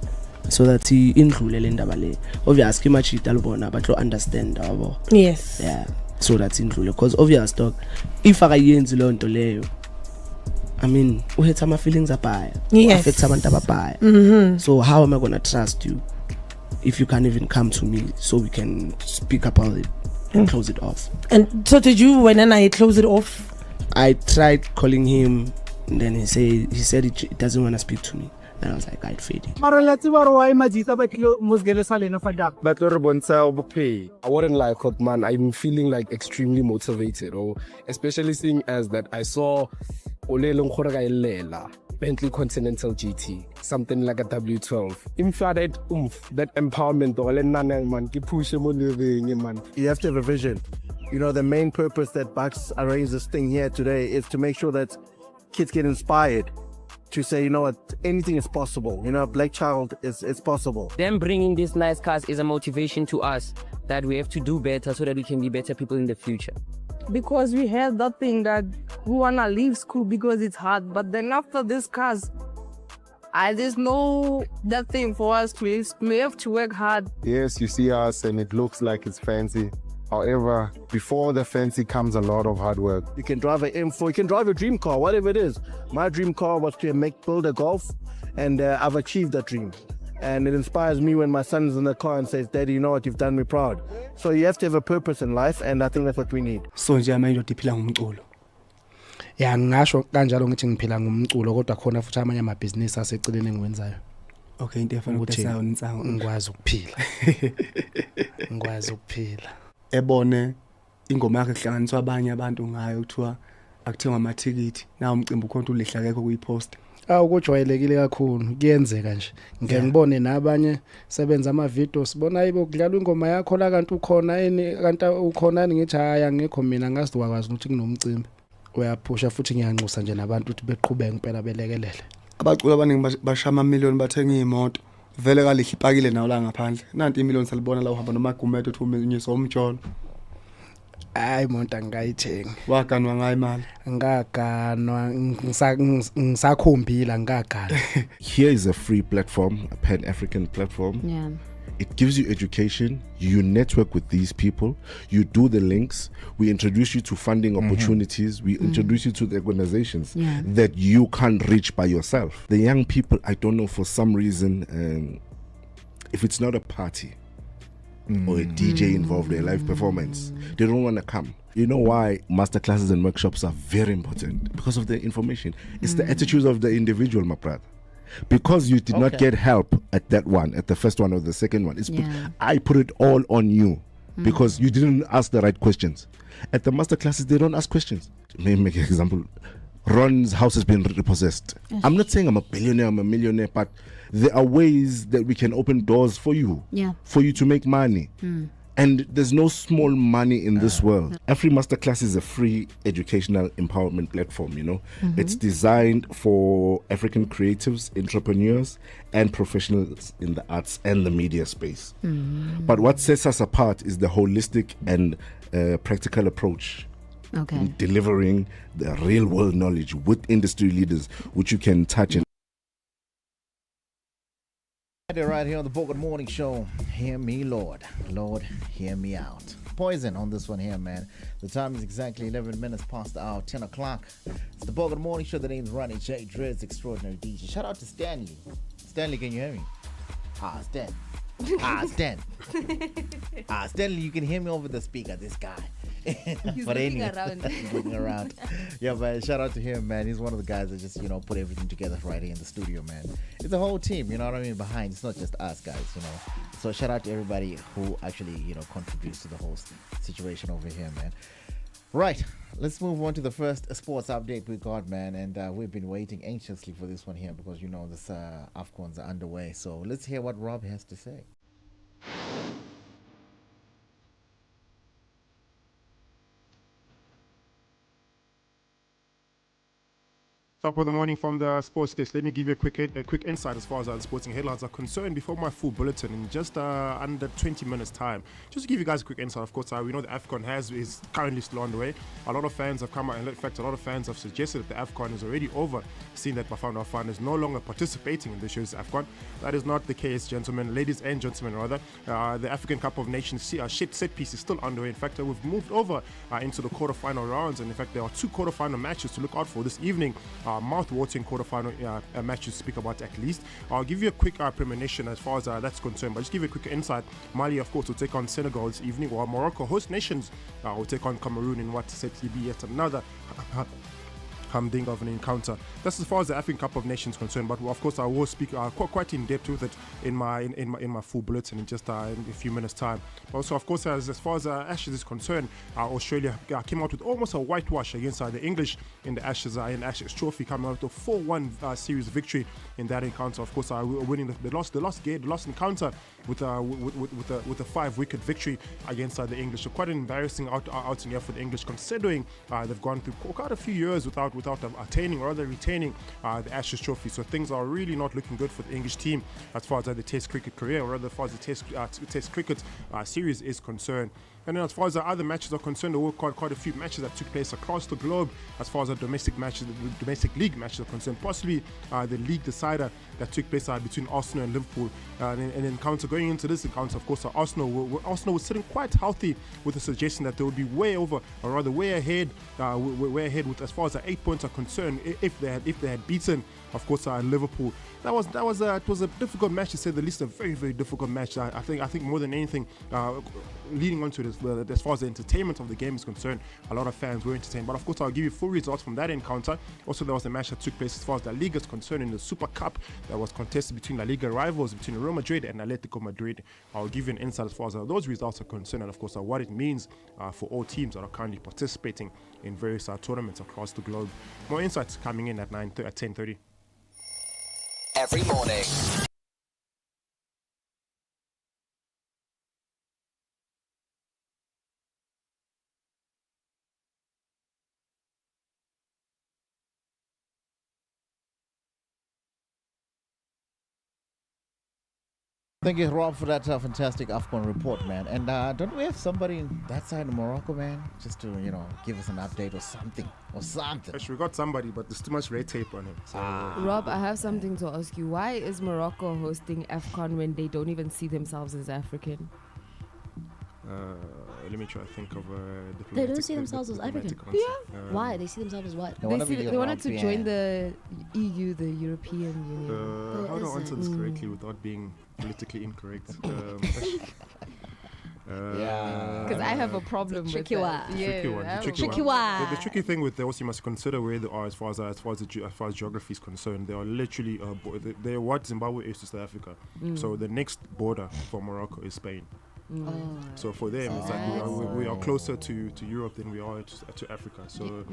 so that he indlulele. Obviously much but understand. Yes. Yeah. So that's indlulele, because obvious dog, if I yenzi lonto leyo, I mean, we had some feelings about yes. So how am I gonna trust you if you can't even come to me so we can speak about it and close it off? And so did you when I close it off? I tried calling him, and then he said he doesn't want to speak to me. And I was like, I'd fade it. I wouldn't lie, man. I'm feeling like extremely motivated, especially seeing as that I saw Bentley Continental GT, something like a W12. That empowerment, man. You have to have a vision. You know, the main purpose that Bucks arranged this thing here today is to make sure that kids get inspired to say, you know what, anything is possible. You know, Black Child is possible. Them bringing these nice cars is a motivation to us that we have to do better so that we can be better people in the future. Because we had that thing that we wanna leave school because it's hard, but then after this cars, there's no that thing for us to use. We have to work hard. Yes, you see us and it looks like it's fancy. However, before the fancy comes a lot of hard work. You can drive an M4, you can drive a dream car, whatever it is. My dream car was to build a Golf, and I've achieved that dream. And it inspires me when my son's in the car and says, Daddy, you know what, you've done me proud. So you have to have a purpose in life, and I think that's what we need. So nje manje udiphila ngumculo. Ya ngisho kanjalo ngithi ngiphila ngumculo, kodwa khona futhi amanye amabhizinisi aseceleni engiwenzayo. Okay, into efana ukutesa unsango. Ngikwazi ukuphila. Ngikwazi ukuphila. Ebone ingoma yakhe kuhlanganiswa abanye abantu ngayo kuthiwa akuthengwa amathikithi na umcimbi ukhonto ulehla kekho kuyipost. Kujwayelekile kakhulu kuyenzeka nje. Ngeke ngibone nabanye sebenza ama videos sibona ayibo kudlalwa ingoma yakho la kanti ukhona kanti ukhona ngithi haya ngekho mina ngazi wakwazi ukuthi kunomcimbi. Uyaphusha futhi ngiyanxusa nje nabantu ukuthi beqhubeke impela belekelele. Abaculi abaningi bashama amamiliyoni bathenga imoto. Vele kalihle ipakile nawo la ngaphandle. Nanti imiliyoni salibona la uhamba nomagumedo 2 million somjolo. hayi monta ngayithenga waganwa ngayo imali ngaganwa ngisakhombila ngagana. Here is a free platform, a pan-African platform. Yeah. It gives you education. You network with these people. You do the links. We introduce you to funding opportunities. We introduce you to the organizations that you can't reach by yourself. The young people, I don't know, for some reason, if it's not a party or a DJ involved in a live performance, they don't want to come. You know why masterclasses and workshops are very important? Because of the information. It's the attitudes of the individual, my brother. Because you did not get help at that one, at the first one or the second one. I put it all on you because you didn't ask the right questions. At the master classes, they don't ask questions. Let me make an example. Ron's house has been repossessed. I'm not saying I'm a billionaire, I'm a millionaire, but there are ways that we can open doors for you, for you to make money. And there's no small money in this world. Every masterclass is a free educational empowerment platform, you know. It's designed for African creatives, entrepreneurs, and professionals in the arts and the media space. But what sets us apart is the holistic and practical approach. In delivering the real world knowledge with industry leaders, which you can touch and right here on the Bogart Morning Show. Hear me, Lord. Lord, hear me out. Poison on this one here, man. The time is exactly 11 minutes past the hour, 10 o'clock. It's the Bogart Morning Show. The name's Ronnie J. Driz, extraordinary DJ. Shout out to Stanley. Stanley, can you hear me? Stan. Stan. Stanley, you can hear me over the speaker, this guy. He's looking around. He's looking around. Yeah, but shout out to him, man. He's one of the guys that just, put everything together right here in the studio, man. It's a whole team, you know what I mean, behind. It's not just us guys, So shout out to everybody who actually, contributes to the whole situation over here, man. Right, let's move on to the first sports update we got, man. And we've been waiting anxiously for this one here because, this AFCONs are underway. So let's hear what Rob has to say. Top of the morning from the sports desk. Let me give you a quick insight as far as the sporting headlines are concerned before my full bulletin in just under 20 minutes time. Just to give you guys a quick insight, of course, we know the AFCON is currently still on the way. A lot of fans have come out, and in fact, a lot of fans have suggested that the AFCON is already over, seeing that Bafana Bafana is no longer participating in this year's AFCON. That is not the case, ladies and gentlemen, rather. The African Cup of Nations set piece is still underway. In fact, we've moved over into the quarterfinal rounds, and in fact, there are 2 quarterfinal matches to look out for this evening. Mouth-watering quarterfinal matches to speak about at least. I'll give you a quick premonition as far as that's concerned, but just give you a quick insight. Mali, of course, will take on Senegal this evening, while Morocco, host nations, will take on Cameroon in what set to be yet another humding of an encounter. That's as far as the African Cup of Nations concerned, but of course I will speak quite in depth with it in my full bulletin in just in a few minutes time. But also, of course, as far as Ashes is concerned, Australia came out with almost a whitewash against the English in the Ashes Trophy, coming out with a 4-1 series victory in that encounter. Of course, winning the last encounter with a 5-wicket victory against the English. So quite an embarrassing outing here for the English, considering they've gone through quite a few years without attaining or rather retaining the Ashes Trophy. So things are really not looking good for the English team as far as the Test cricket career, or rather as far as the Test cricket series is concerned. And then as far as the other matches are concerned, there were quite a few matches that took place across the globe as far as the domestic league matches are concerned. Possibly the league decider that took place between Arsenal and Liverpool. And encounter going into this encounter, of course, Arsenal was sitting quite healthy with the suggestion that they would be way ahead with as far as the 8 points are concerned if they had beaten, of course, Liverpool. It was a difficult match, to say the least. A very, very difficult match. I think more than anything, leading on to this, as far as the entertainment of the game is concerned, a lot of fans were entertained. But of course, I'll give you full results from that encounter. Also, there was a match that took place as far as La Liga is concerned in the Super Cup that was contested between La Liga rivals, between Real Madrid and Atletico Madrid. I'll give you an insight as far as those results are concerned, and of course, what it means for all teams that are currently participating in various tournaments across the globe. More insights coming in at 10:30. Every morning. Thank you, Rob, for that fantastic AFCON report, man. And don't we have somebody in that side of Morocco, man, just to give us an update or something? Actually, we got somebody, but there's too much red tape on him. So. Rob, I have something to ask you. Why is Morocco hosting AFCON when they don't even see themselves as African? Let me try to think of They don't see themselves as African. Yeah. Why? They see themselves as what? They wanted to join the EU, the European Union. How do I answer this correctly without being politically incorrect? Because I have a problem with tricky that. Tricky one. The tricky thing with those, you must consider where they are as far as geography is concerned. They are literally they are what Zimbabwe is to South Africa. So the next border for Morocco is Spain. So for them, it's like we are closer to Europe than we are to Africa. So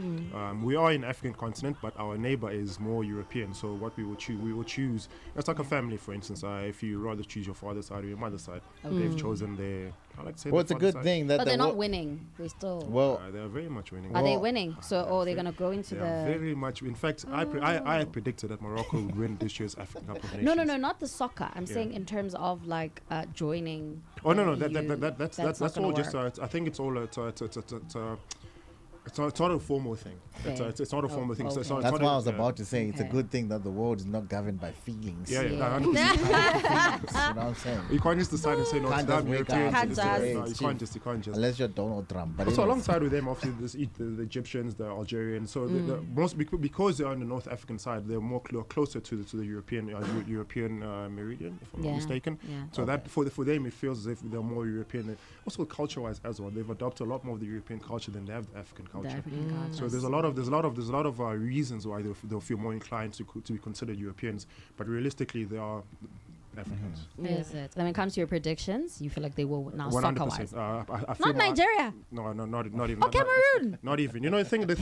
we are in the African continent, but our neighbor is more European. So what we will choose. It's like a family, for instance. If you rather choose your father's side or your mother's side, they've chosen their. I like to say well, it's a good thing that but they're not winning. They still. Well, they are very much winning. Are they winning? So, they're gonna go into they are very much. In fact, I predicted that Morocco would win this year's African Cup of Nations. No, not the soccer. I'm saying in terms of like joining. Oh no, that's all just. I think it's all. It's not a formal thing. It's not a formal thing. Okay. So that's what I was about to say. It's a good thing that the world is not governed by feelings. Yeah. You know what I'm saying? You can't just decide and say no. You can't just unless you're Donald Trump. But also alongside with them, obviously, the Egyptians, the Algerians. So because they are on the North African side, they're more closer to the European meridian, if I'm not mistaken. Yeah. So that for them, it feels as if they're more European. Also culture-wise as well, they've adopted a lot more of the European culture than they have the African culture. So there's a lot of reasons why they'll feel more inclined to be considered Europeans, but realistically they are Africans. Is it? When it comes to your predictions, you feel like they will now 100%. soccer-wise. Not Nigeria. No, not even. Or Cameroon. Not even. You know, the thing with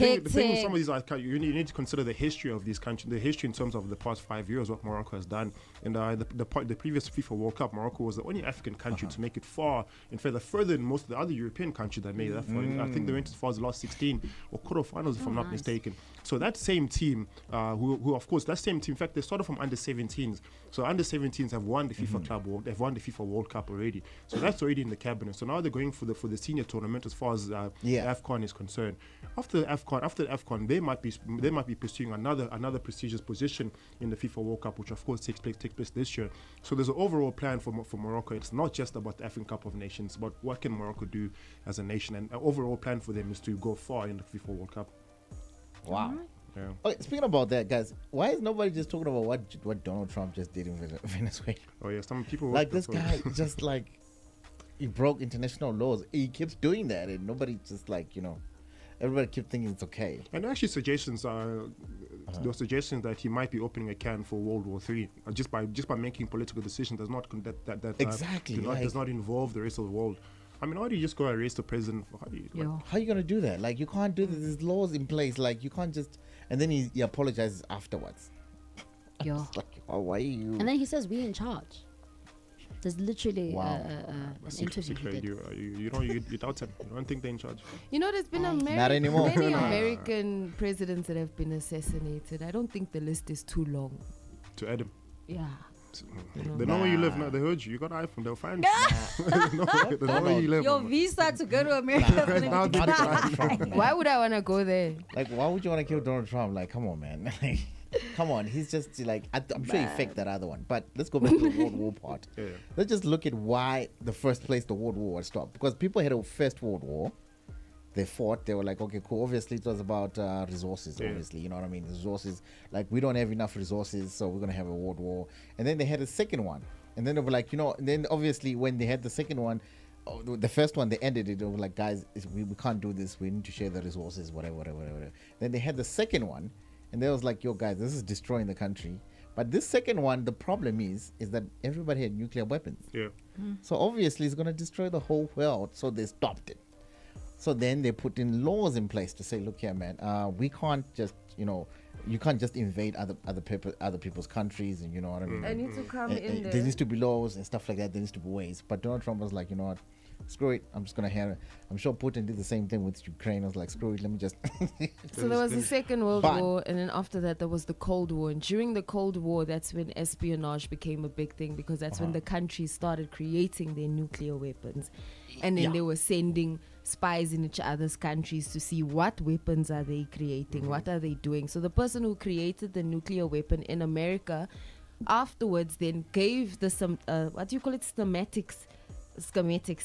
some of these, you need to consider the history of these countries, the history in terms of the past 5 years, what Morocco has done. And the previous FIFA World Cup, Morocco was the only African country to make it far, in fact, further than most of the other European countries that made that far. I think they went as far as the last 16 or quarterfinals, if I'm not mistaken. So that same team, who of course, that same team, in fact, they started from under 17s. So under 17s have won the FIFA Club World, they've won the FIFA World Cup already. So that's already in the cabinet. So now they're going for the senior tournament as far as AFCON is concerned. After AFCON, they might be pursuing another prestigious position in the FIFA World Cup, which of course takes place this year. So there's an overall plan for Morocco. It's not just about the African Cup of Nations, but what can Morocco do as a nation? And an overall plan for them is to go far in the FIFA World Cup. Wow. Yeah. Okay, speaking about that, guys, why is nobody just talking about what Donald Trump just did in Venezuela? Oh yeah, some people like this guy just like he broke international laws. He keeps doing that, and nobody just everybody keeps thinking it's okay. And actually, suggestions are those suggestions that he might be opening a can for World War III just by making political decisions does not does not involve the rest of the world. I mean, how do you just go arrest the president? How are you gonna do that? Like, you can't do this. There's laws in place. Like, you can't just. And then he apologizes afterwards. Yo. Like, why are you? And then he says, "We in charge." There's literally an interview. You doubt him. You don't think they're in charge. You know, there's been not anymore. many American presidents that have been assassinated. I don't think the list is too long. To add him. Yeah. They know where you live now. They heard you. You got an iPhone. They'll find you. They know where you live. Your visa to go to America. Why would I want to go there? Like, why would you want to kill Donald Trump? Like, come on, man. Come on. He's just like, I'm sure he faked that other one. But let's go back to the World War part. Yeah. Let's just look at why the first place the World War stopped. Because people had a First World War. They fought. They were like, okay, cool. Obviously, it was about resources. Obviously, you know what I mean. Resources. Like, we don't have enough resources, so we're gonna have a world war. And then they had a second one. And then they were like, and then obviously when they had the second one, the first one they ended it. They were like, guys, we can't do this. We need to share the resources, whatever. Then they had the second one, and they was like, yo, guys, this is destroying the country. But this second one, the problem is that everybody had nuclear weapons. Yeah. So obviously, it's gonna destroy the whole world. So they stopped it. So then they put in laws in place to say, look here, man, we can't just, you can't just invade other people's countries, and you know what I mean. I need to come in there. There needs to be laws and stuff like that. There needs to be ways. But Donald Trump was like, you know what, screw it, I'm just gonna have it. I'm sure Putin did the same thing with Ukraine. I was like, screw it, let me just. So there was the Second World War, and then after that there was the Cold War. And during the Cold War, that's when espionage became a big thing, because that's when the countries started creating their nuclear weapons, and then they were sending spies in each other's countries to see what weapons are they creating, what are they doing. So the person who created the nuclear weapon in America afterwards then gave the what do you call it, schematics,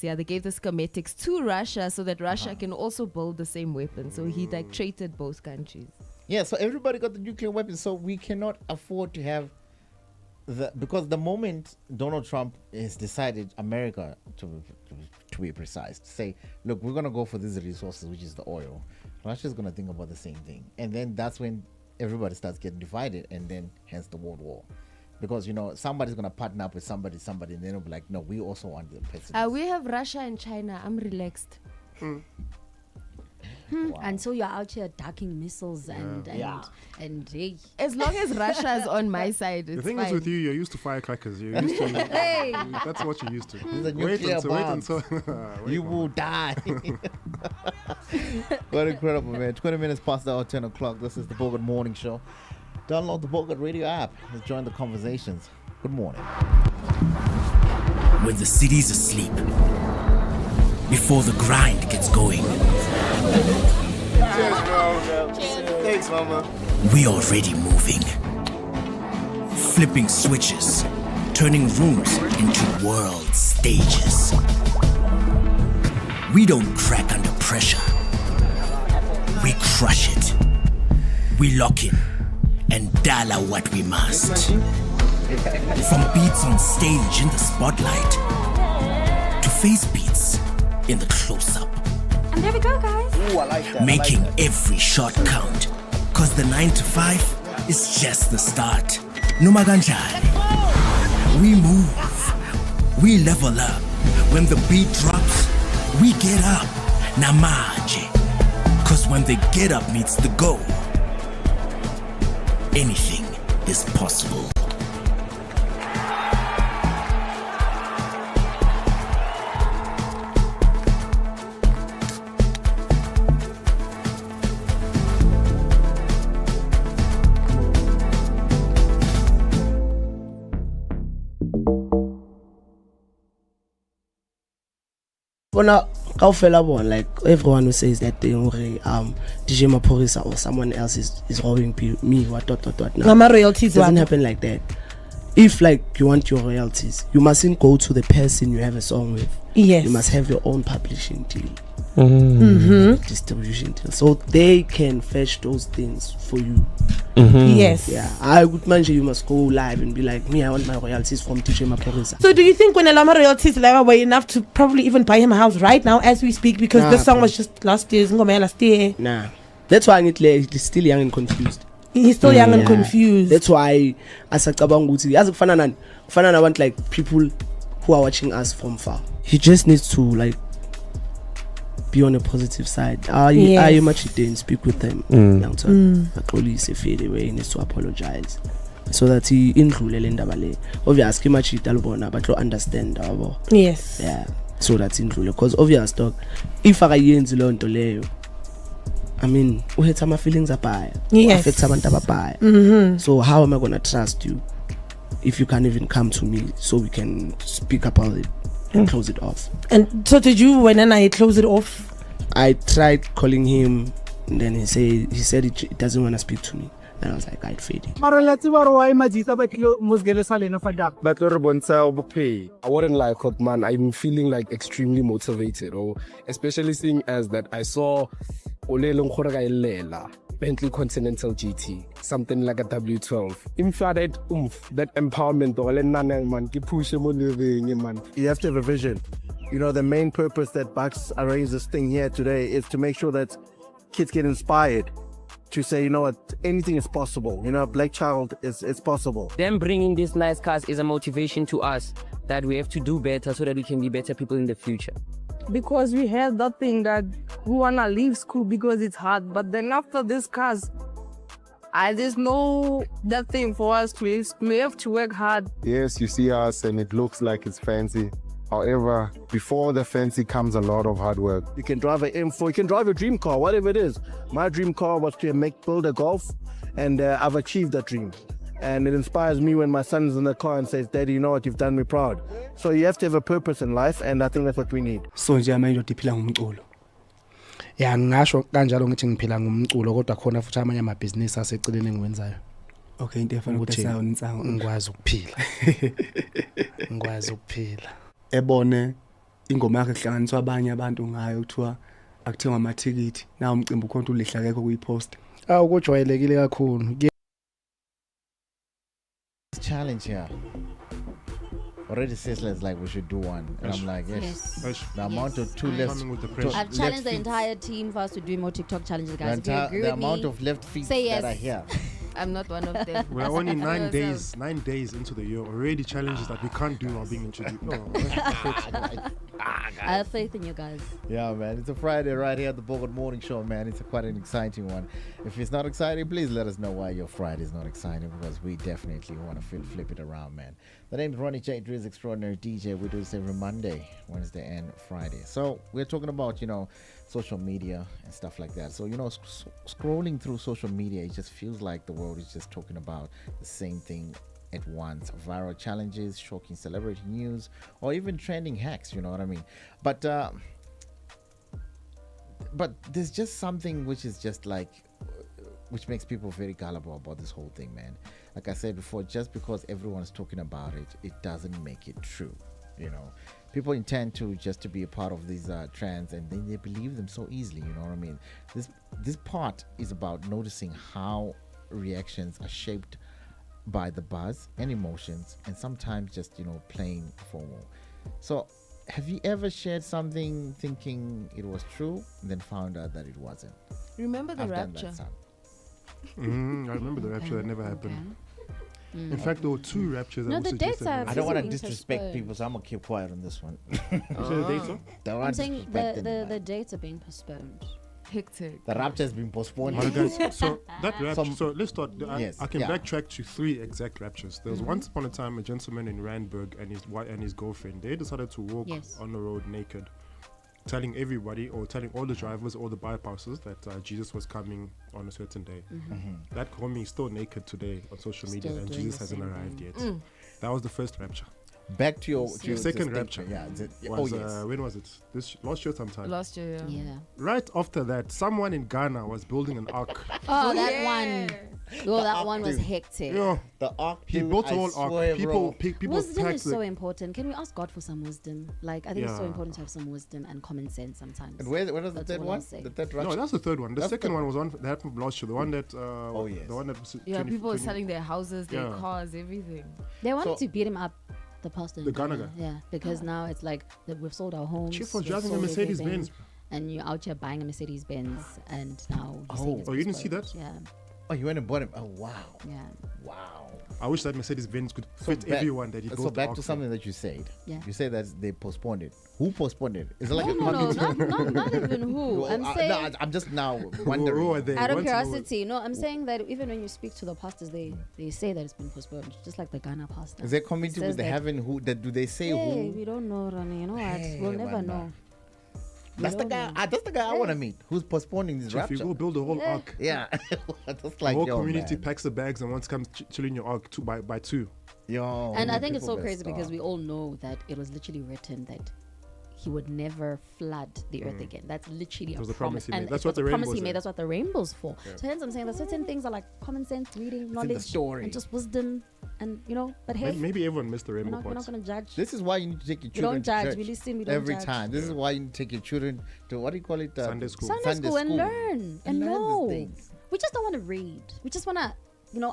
yeah, they gave the schematics to Russia so that Russia can also build the same weapon. So he like traded both countries. Yeah, so everybody got the nuclear weapons, so we cannot afford to have because the moment Donald Trump has decided, America to be precise, to say, look, we're gonna go for these resources, which is the oil, Russia's gonna think about the same thing, and then that's when everybody starts getting divided, and then hence the World War. Because, you know, somebody's going to partner up with somebody, and then they'll be like, no, we also want the president. We have Russia and China. I'm relaxed. Wow. And so you're out here ducking missiles and hey. As long as Russia is on my side, it's the thing fine. is with you, you're used to firecrackers. You're used to. Hey. That's what you're used to. These are nuclear bombs. You will die. What incredible, man. 20 minutes past the hour, 10 o'clock. This is the Bogart Morning Show. Download the Bogart Radio app. Let's join the conversations. Good morning. When the city's asleep, before the grind gets going, Cheers, bro. Cheers. Thanks, mama. we already moving. Flipping switches, turning rooms into world stages. We don't crack under pressure. We crush it. We lock in and dollar what we must. From beats on stage in the spotlight to face beats in the close-up. And there we go, guys. Ooh, I like that. Making I like that. every shot count. Cause the 9 to 5 is just the start. Noma kanjani. We move. We level up. When the beat drops, we get up. Namanje. Cause when the get up meets the go, anything is possible. Bona kaofela bona, like everyone who says that thing DJ Maphorisa or someone else is robbing me what. No, Mama royalties doesn't happen like that. If like you want your royalties, you mustn't go to the person you have a song with. Yes, you must have your own publishing deal, distribution deal, so they can fetch those things for you. Yes, yeah. I would mention you must go live and be like, me, I want my royalties from DJ Maphorisa. So do you think when Alama royalties were enough to probably even buy him a house right now as we speak, because this song was just last year? Nah, that's why he's still young and confused. He's still young and confused. That's why as I want like people who are watching us from far. He just needs to like be on a positive side. I much didn't speak with them. He needs to apologize so that he indlulele indaba le. Obviously much italbona but understand abo. Yes. Yeah. So that's indlule, because obvious dog, if akayenzi lo nto leyo, I mean, uhetha my feelings abaya. Yes. Affect abantu abaya. So how am I going to trust you if you can't even come to me so we can speak about it and close it off? And so did you, when I close it off? I tried calling him, and then he said he doesn't want to speak to me. And I was like, I'd fade it. I wouldn't lie, man. I'm feeling like extremely motivated, especially seeing as that I saw Bentley Continental GT, something like a W12. That empowerment, man. You have to have a vision. You know, the main purpose that Bucks arranged this thing here today is to make sure that kids get inspired to say, you know what, anything is possible. You know, Black Child is possible. Them bringing these nice cars is a motivation to us that we have to do better so that we can be better people in the future. Because we had that thing that we wanna leave school because it's hard, but then after this cars, there's no that thing for us to. We have to work hard. Yes, you see us and it looks like it's fancy. However, before the fancy comes a lot of hard work. You can drive an M4, you can drive a dream car, whatever it is. My dream car was to build a Golf, and I've achieved that dream. And it inspires me when my son's in the car and says, Daddy, you know what, you've done me proud. So you have to have a purpose in life, and I think that's what we need. So nje manje udiphila ngumculo. Ya ngisho kanjalo ngithi ngiphila ngumculo kodwa khona futhi amanye amabhizinisi aseceleni engiwenzayo. Okay, into efana ukudesayo nitsango ngikwazi ukuphila. Ngikwazi ukuphila. Ebone ingoma yakhe kuhlanganiswa abanye abantu ngayo kuthiwa akuthengwa amathikithi na umcimbi ukhonto ulihla kekho kuyipost. Ukujwayelekile kakhulu. Challenge here already says like we should do one, and I'm like yes. The amount of two left. I've challenged the entire team for us to do more TikTok challenges, guys. If you agree the with amount me, of left feet say yes. that are here. I'm not one of them. We're only 9 days into the year. Already challenges that we can't do while being introduced. I have faith in you guys. Yeah, man. It's a Friday right here at the Bogart Morning Show, man. It's quite an exciting one. If it's not exciting, please let us know why your Friday is not exciting, because we definitely want to flip it around, man. The name is Ronnie J. Driz, Extraordinary DJ. We do this every Monday, Wednesday, and Friday. So we're talking about, social media and stuff like that. So, scrolling through social media, it just feels like the world is just talking about the same thing at once. Viral challenges, shocking celebrity news, or even trending hacks, you know what I mean? But there's just something which is just like, which makes people very gullible about this whole thing, man. Like I said before, just because everyone's talking about it, it doesn't make it true, People intend to be a part of these trends, and then they believe them so easily, you know what I mean? This part is about noticing how reactions are shaped by the buzz and emotions, and sometimes just plain FOMO. So have you ever shared something thinking it was true and then found out that it wasn't? Remember the rapture? I remember the rapture that never happened. In fact, there were 2 raptures. No, the dates are. I don't want to disrespect people, so I'm gonna keep quiet on this one. I'm saying the dates are being postponed. Hectic. The rapture has been postponed. So that rapture. So let's start. I can backtrack to 3 exact raptures. There was once upon a time a gentleman in Randburg and his girlfriend. They decided to walk on the road naked, telling everybody or telling all the drivers, all the bypassers that Jesus was coming on a certain day. That homie is still naked today on social media, and Jesus hasn't arrived yet. That was the first rapture. Back to your second rapture. Yeah. When was it? Last year sometime. Last year, yeah. Right after that, someone in Ghana was building an ark. Oh, that one. Oh, that one was hectic. Yeah. The ark. He built a whole ark. People wisdom is so important. Can we ask God for some wisdom? Like, I think it's so important to have some wisdom and common sense sometimes. And where was the third one? The third rapture? No, that's the third one. The second one was one that happened last year. The one that. The one that was. Yeah, people were selling their houses, their cars, everything. They wanted to beat him up. The pastor, the Ghana guy. Yeah, because now it's like we've sold our homes. Chief was driving a Mercedes Benz, and you're out here buying a Mercedes Benz, and now. You didn't see that? Yeah. Oh, you went and bought him. Oh, wow. Yeah. Wow. I wish that Mercedes Benz could fit everyone that he built. So back to something that you said. Yeah. You said that they postponed it. Who postponed it? Is it like no, not even who. I'm saying. I'm just now wondering. Who are they? Out of curiosity, no, I'm saying that even when you speak to the pastors, they say that it's been postponed, just like the Ghana pastor. Is there committee with the heaven who? Do they say who? We don't know, Ronnie. You know what? We'll never know. That's the guy. That's the guy I want to meet. Who's postponing this rapture? If you go build a whole ark. Yeah, that's like the whole community packs the bags and wants to come chill in your ark by 2. Yo. And I think it's so crazy because we all know that it was literally written that he would never flood the earth again. That's literally a promise. And that's what the rainbows he made. That's what the rainbow's for. Yeah. So hence I'm saying that certain things are like common sense, reading, knowledge, and just wisdom. And but hey, maybe everyone missed the rainbow we're not going to judge. This is why you need to take your children. We don't judge. To church we listen. We don't every judge. time. This is why you need to take your children to what do you call it? Sunday school. Sunday school and learn and know. We just don't want to read. We just want to.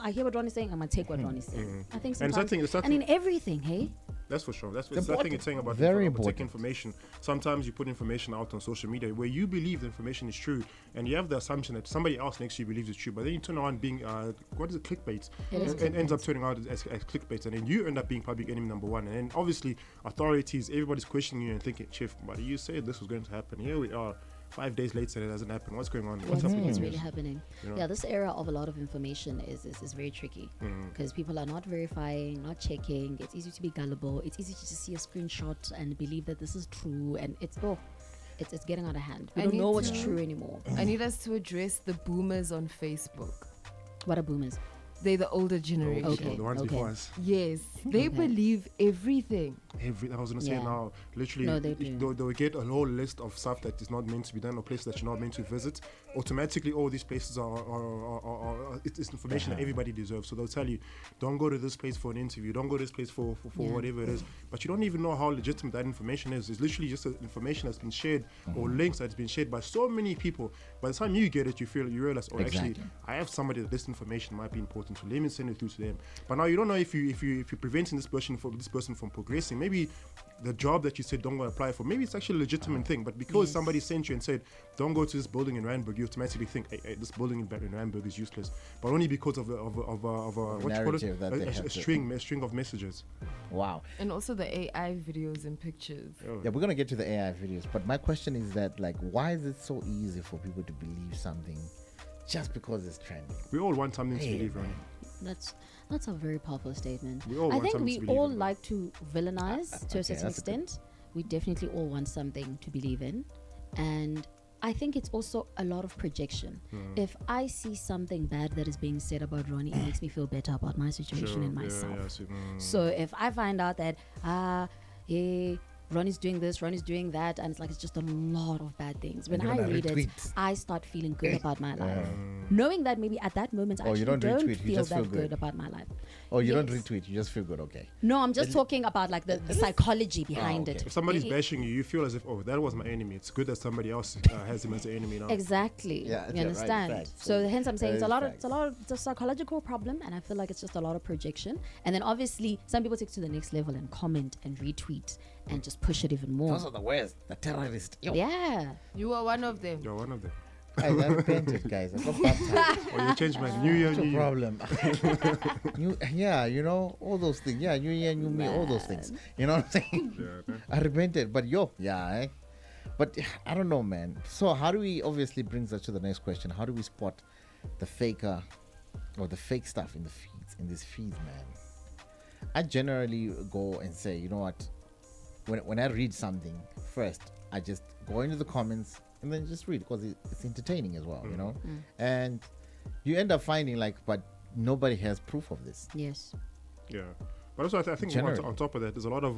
I hear what Ron is saying. I'm gonna take what Ron is saying. I think sometimes, and in everything, hey. That's for sure. That's the thing it's saying about very important. Information. Sometimes you put information out on social media where you believe the information is true, and you have the assumption that somebody else next to you believes it's true, but then you turn around being clickbait. It ends up turning out as clickbait, and then you end up being public enemy number 1. And then obviously authorities, everybody's questioning you and thinking, Chief, but you said this was going to happen. Here we are. 5 days later, it doesn't happen. What's going on? What's happening? really happening? You know? Yeah, this era of a lot of information is very tricky because people are not verifying, not checking. It's easy to be gullible. It's easy to just see a screenshot and believe that this is true, and it's getting out of hand. We don't know what's true anymore. I need us to address the boomers on Facebook. What are boomers? They're the older generation. Okay. The ones before us. Yes, they believe everything. I was gonna say now, literally, No, they do. they will get a whole list of stuff that is not meant to be done, or places that you're not meant to visit. Automatically, all these places are it's information that everybody deserves. So they'll tell you, don't go to this place for an interview, don't go to this place for whatever it is. But you don't even know how legitimate that information is. It's literally just information that's been shared or links that's been shared by so many people. By the time you get it, you realize, actually, I have somebody that this information might be important to. Let me send it through to them. But now you don't know if you're preventing this person from progressing. Maybe the job that you said don't go apply for, maybe it's actually a legitimate thing. But because somebody sent you and said don't go to this building in Randburg, you automatically think, hey, this building in Randburg is useless. But only because of a string of messages. Wow. And also the AI videos and pictures. Yeah, we're gonna get to the AI videos. But my question is that, like, why is it so easy for people to believe something just because it's trending? We all want something to believe, right? That's a very powerful statement. I think we all like to villainize to a certain extent. We definitely all want something to believe in, and I think it's also a lot of projection. If I see something bad that is being said about Ronnie, it makes me feel better about my situation and myself. So if I find out that Ronnie's doing this, Ronnie's doing that, and it's just a lot of bad things. When I read it, I start feeling good about my life. Knowing that maybe at that moment I actually don't feel that good about my life. Oh, you don't retweet, you just feel good, okay. No, I'm just talking about the psychology behind it. If somebody's bashing you, you feel as if, that was my enemy. It's good that somebody else has him as an enemy now. Exactly. You understand? Right, so hence I'm saying it's a psychological problem, and I feel like it's just a lot of projection. And then obviously some people take it to the next level and comment and retweet and just push it even more. Those are the worst, the terrorists. Yeah. You are one of them. You're one of them. I repented, guys. I got baptized. You changed my New Year, New problem. All those things. Yeah, New Year, New Me, all those things. You know what I'm saying? I repented, but But I don't know, man. So how do we, obviously brings us to the next question. How do we spot the faker or the fake stuff in these feeds, man? I generally go and say, you know what? When I read something, first, I just go into the comments and then just read, because it's entertaining as well, you know? And you end up finding but nobody has proof of this. Yes. Yeah. But also, I think on top of that, there's a lot of,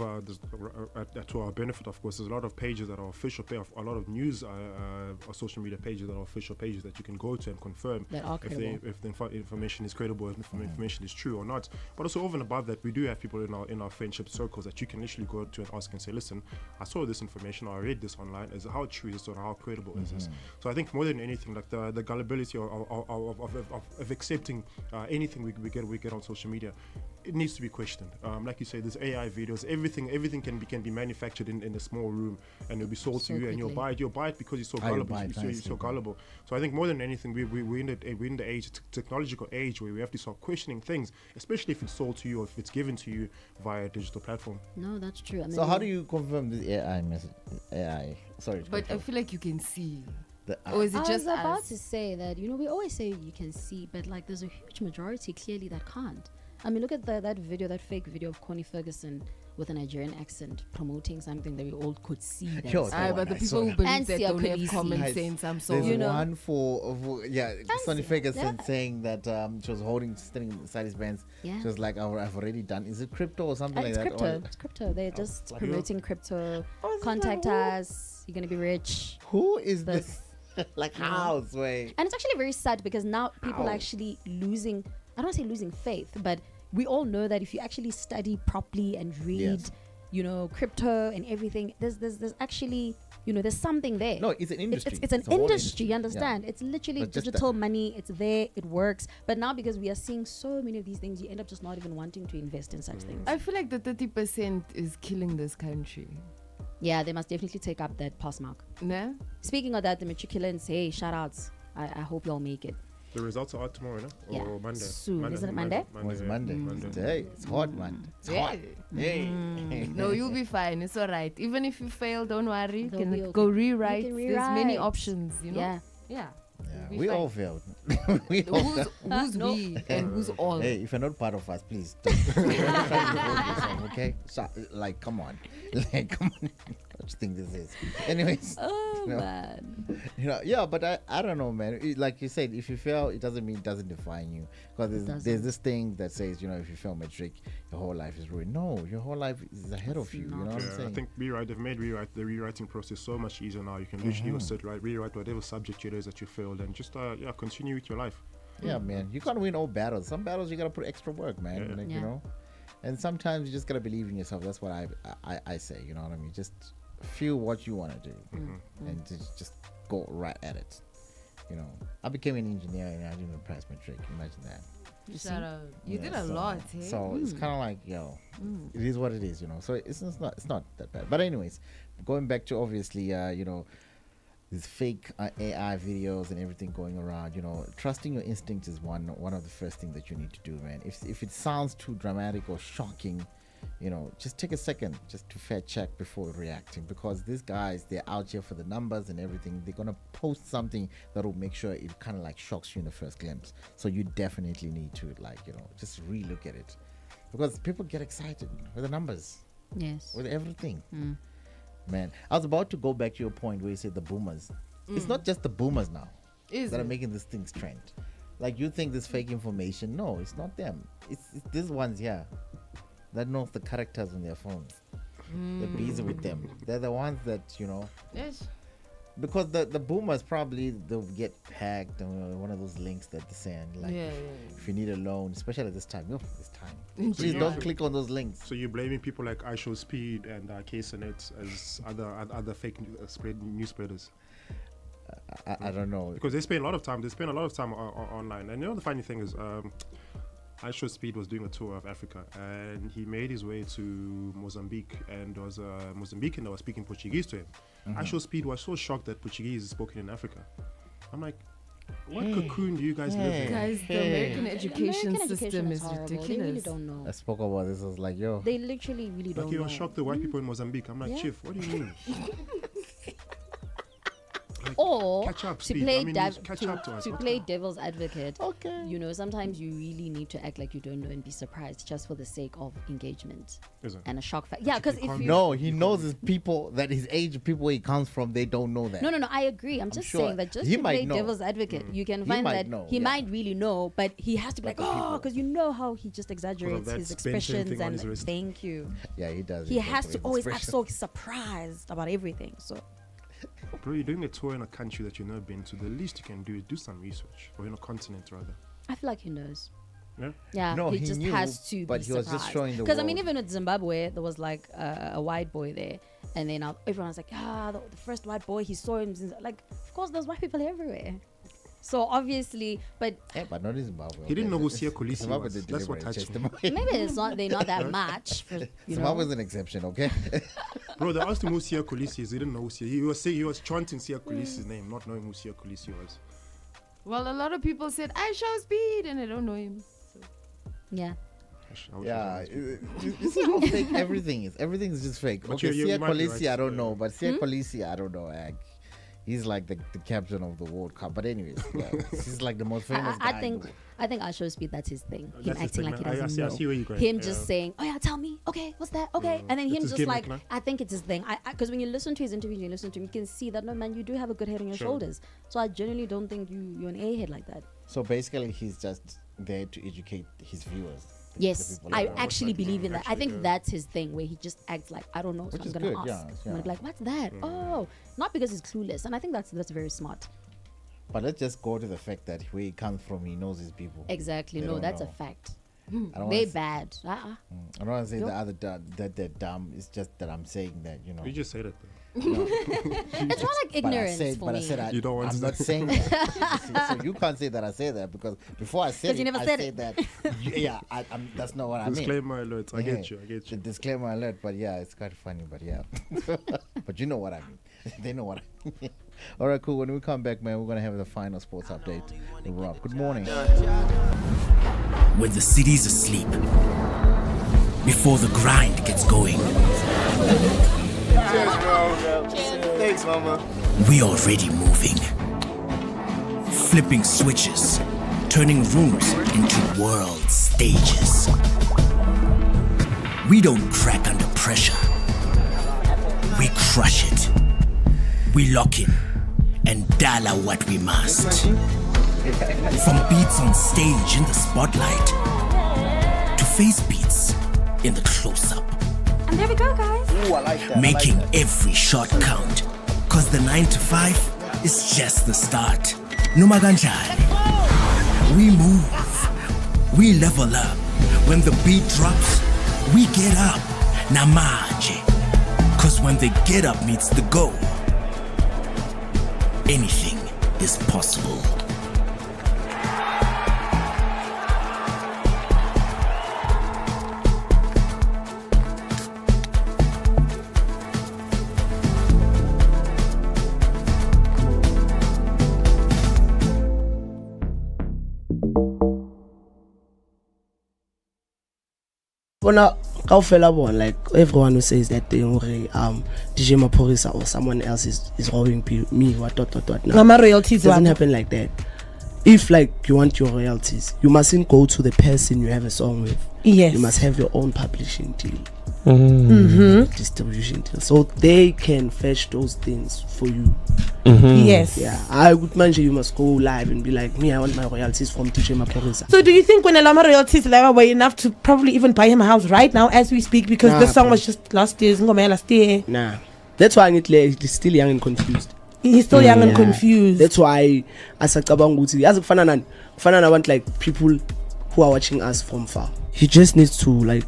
to our benefit, of course, there's a lot of pages that are official, a lot of news or social media pages that are official pages that you can go to and confirm if the information is credible, if the information is true or not. But also, over and above that, we do have people in our friendship circles that you can literally go to and ask and say, listen, I saw this information, or I read this online. How true is this, or how credible is this? So I think more than anything, the gullibility of accepting anything we get on social media, it needs to be questioned. Like you say, there's AI videos, everything can be manufactured in a small room, and it'll be sold to you, and you'll buy it because you're so gullible. You're so gullible. So I think more than anything, we're in the age, technological age, where we have to start questioning things, especially if it's sold to you or if it's given to you via a digital platform. No, that's true. I mean, so how do you confirm the AI message? But I feel like you can see. Or is it just I was about to say that, we always say you can see, but there's a huge majority clearly that can't. I mean, look at that fake video of Connie Ferguson with a Nigerian accent promoting something that we all could see. But the people who believe that don't have common sense, I'm sorry. There's one for Connie Ferguson saying that she was standing inside his bands. Yeah. She was like, I've already done. Is it crypto or something like that? It's crypto. They're just promoting crypto. Contact us. You're going to be rich. Who is this? How? And it's actually very sad, because now people are actually losing, I don't want to say losing faith, but we all know that if you actually study properly and read, crypto and everything, there's actually, there's something there. No, it's an industry. It's an industry, you understand? Yeah. It's literally digital money. It's there. It works. But now, because we are seeing so many of these things, you end up just not even wanting to invest in such things. I feel like the 30% is killing this country. Yeah, they must definitely take up that pass mark. No? Speaking of that, the matriculants, hey, shout outs. I hope y'all make it. The results are out tomorrow, no? Yeah. Or Monday? Soon. Monday. Isn't it Monday? It's Monday. Today. It's hot, man. It's hot. Hey. No, you'll be fine. It's all right. Even if you fail, don't worry. You They'll can be okay. go rewrite. You can There's many rewrite. options, you know? Yeah. Yeah. Yeah, we all failed. Who's No. we and who's all? Hey, if you're not part of us, please don't try to hold yourself, okay? So, like, come on. Like, come on. What you think this is? Anyways. Oh, you know, man. You know, yeah, but I don't know, man. Like you said, if you fail, it doesn't mean it doesn't define you. Because there's this thing that says, you know, if you fail matric, your whole life is ruined. No, your whole life is ahead of you. You know what I'm saying? I think they've made the rewriting process so much easier now. You can literally just sit, rewrite whatever subject it is that you failed and just continue with your life. Yeah, man. You can't win all battles. Some battles you gotta put extra work, man. Yeah. Like, you know. And sometimes you just gotta believe in yourself. That's what I say. You know what I mean? Just feel what you want to do, and just go right at it. You know, I became an engineer and I didn't even pass matric. Imagine that. Shut up. You did a lot, hey? So it's kind of like, it is what it is, you know. So it's not that bad. But anyways, going back to obviously, you know, these fake AI videos and everything going around, you know, trusting your instinct is one of the first things that you need to do, man. If it sounds too dramatic or shocking, you know, just take a second just to fair check before reacting, because these guys, they're out here for the numbers and everything. They're gonna post something that will make sure it kind of like shocks you in the first glimpse. So you definitely need to, like, you know, just relook at it, because people get excited with the numbers, with everything. Man, I was about to go back to your point where you said the boomers. It's not just the boomers now that are making these things trend. Like, you think this fake information? No, it's not them. It's these ones here that know the characters on their phones. They're busy with them. They're the ones that, you know. Yes. Because the boomers probably, they'll get hacked on one of those links that they're saying, like, if you need a loan, especially at this time. Please don't click on those links. So you're blaming people like iShowSpeed and KSNet as other fake news spreaders? I don't know. Because they spend a lot of time. Online. And you know, the funny thing is, iShowSpeed was doing a tour of Africa, and he made his way to Mozambique, and there was a Mozambican that was speaking Portuguese to him. iShowSpeed was so shocked that Portuguese is spoken in Africa. I'm like, what cocoon do you guys live in? Guys, the American education system is horrible. ridiculous. They really don't know. I spoke about this. I was like, yo. They literally really don't know. Like, he was shocked the white people in Mozambique. I'm like, Chief, what do you mean? Or catch up, to Speed. play I mean, catch up to us. to What's play up? devil's advocate. Okay. You know, sometimes you really need to act like you don't know and be surprised just for the sake of engagement and a shock factor. Yeah, because if you he knows his people, that his age, people where he comes from, they don't know that. No, I agree. I'm just sure saying that just he to might play know. devil's advocate, you can He find might that know, he yeah. might really know, but he has to be like, because you know how he just exaggerates that his Spencer expressions thing on and his wrist. thank you. Yeah, he does. He has to exaggerate always his act expression. so surprised about everything. So Bro, you're doing a tour in a country that you've never been to. The least you can do is do some research, or in a continent rather. I feel like he knows. Yeah. Yeah, No, he he just knew, has to but be he was just surprised. showing the Because I mean, world. even with Zimbabwe, there was like a white boy there, and then everyone was like, the first white boy, he saw him. Like, of course, there's white people everywhere. So obviously, but but not in Zimbabwe. He didn't know who Sia Zimbabwe Kolisi was. did That's what deliberate touched chase me. them. maybe they're not that much. For, you Zimbabwe's know. an exception, okay? Bro, they asked him who Sia Kolisi is. He didn't know who Sia. He was chanting Sia Kolisi's name, not knowing who Sia Kolisi was. Well, a lot of people said, I show speed, and I don't know him. So. Yeah. Yeah, you see how fake everything is. Everything is just fake. But Okay, you Sia might be Kolisi, right. I don't know, but Sia Kolisi, I don't know. He's like the captain of the World Cup. But anyways, he's like the most famous guy. I think iShowSpeed, that's his thing. Him That's his acting thing, like he man. doesn't I know. see where you're going. Him Yeah. just saying, oh yeah, tell me. Okay, what's that? Okay. And then him It's his just gimmick, like, no? I think it's his thing. Because when you listen to his interviews, you listen to him, you can see that, no man, you do have a good head on your Sure. shoulders. So I genuinely don't think you're an A-head like that. So basically, he's just there to educate his viewers. the Yes, people I that are actually watching. believe in that. I think that's his thing, where he just acts like, I don't know, so Which I'm is going to good, ask. yeah, I'm going to be like, what's that? Oh, not because he's clueless. And I think that's very smart. But let's just go to the fact that where he comes from, he knows his people. Exactly. They No, don't that's know. a fact. I don't They wanna bad. I don't want to say Nope. the other that they're dumb. It's just that I'm saying that, you know. You just said it. It's not like ignorance for I me. said You don't want I'm to not say- saying that. You see, so you can't say that I say that, because before I said 'Cause it, you never I said said it. that. Yeah, that's not what I mean. Disclaimer alert. I get Yeah, you. The disclaimer alert, but yeah, it's quite funny, but yeah. But you know what I mean. They know what. All right, cool. When we come back, man, we're gonna have the final sports update with Rob. Good morning. When the city's asleep, before the grind gets going, Cheers, bro. Thanks, mama. we already moving. Flipping switches, turning rooms into world stages. We don't crack under pressure. We crush it. We lock in and dial out what we must. From beats on stage in the spotlight to face beats in the close-up. And there we go, guys. Ooh, I like that. Making every shot count. Cause the 9 to 5 is just the start. Noma kanjani. We move. We level up. When the beat drops, we get up. Namanje. Cause when the get up meets the go, anything is possible. Bona kaofela bona, like everyone who says that thing DJ Maphorisa or someone else is robbing me what. No, Mama royalties doesn't happen like that. If like you want your royalties, you mustn't go to the person you have a song with. Yes, you must have your own publishing deal, distribution deal, so they can fetch those things for you. Yes. Yeah, I would mention you must go live and be like, me, I want my royalties from DJ Maphorisa. So do you think when Lama royalties were enough to probably even buy him a house right now as we speak, because this song was just last year? Nah, that's why he's still young and confused. He's still young and confused. That's why as a kabanguti, as a fanana, I want like people who are watching us from far. He just needs to like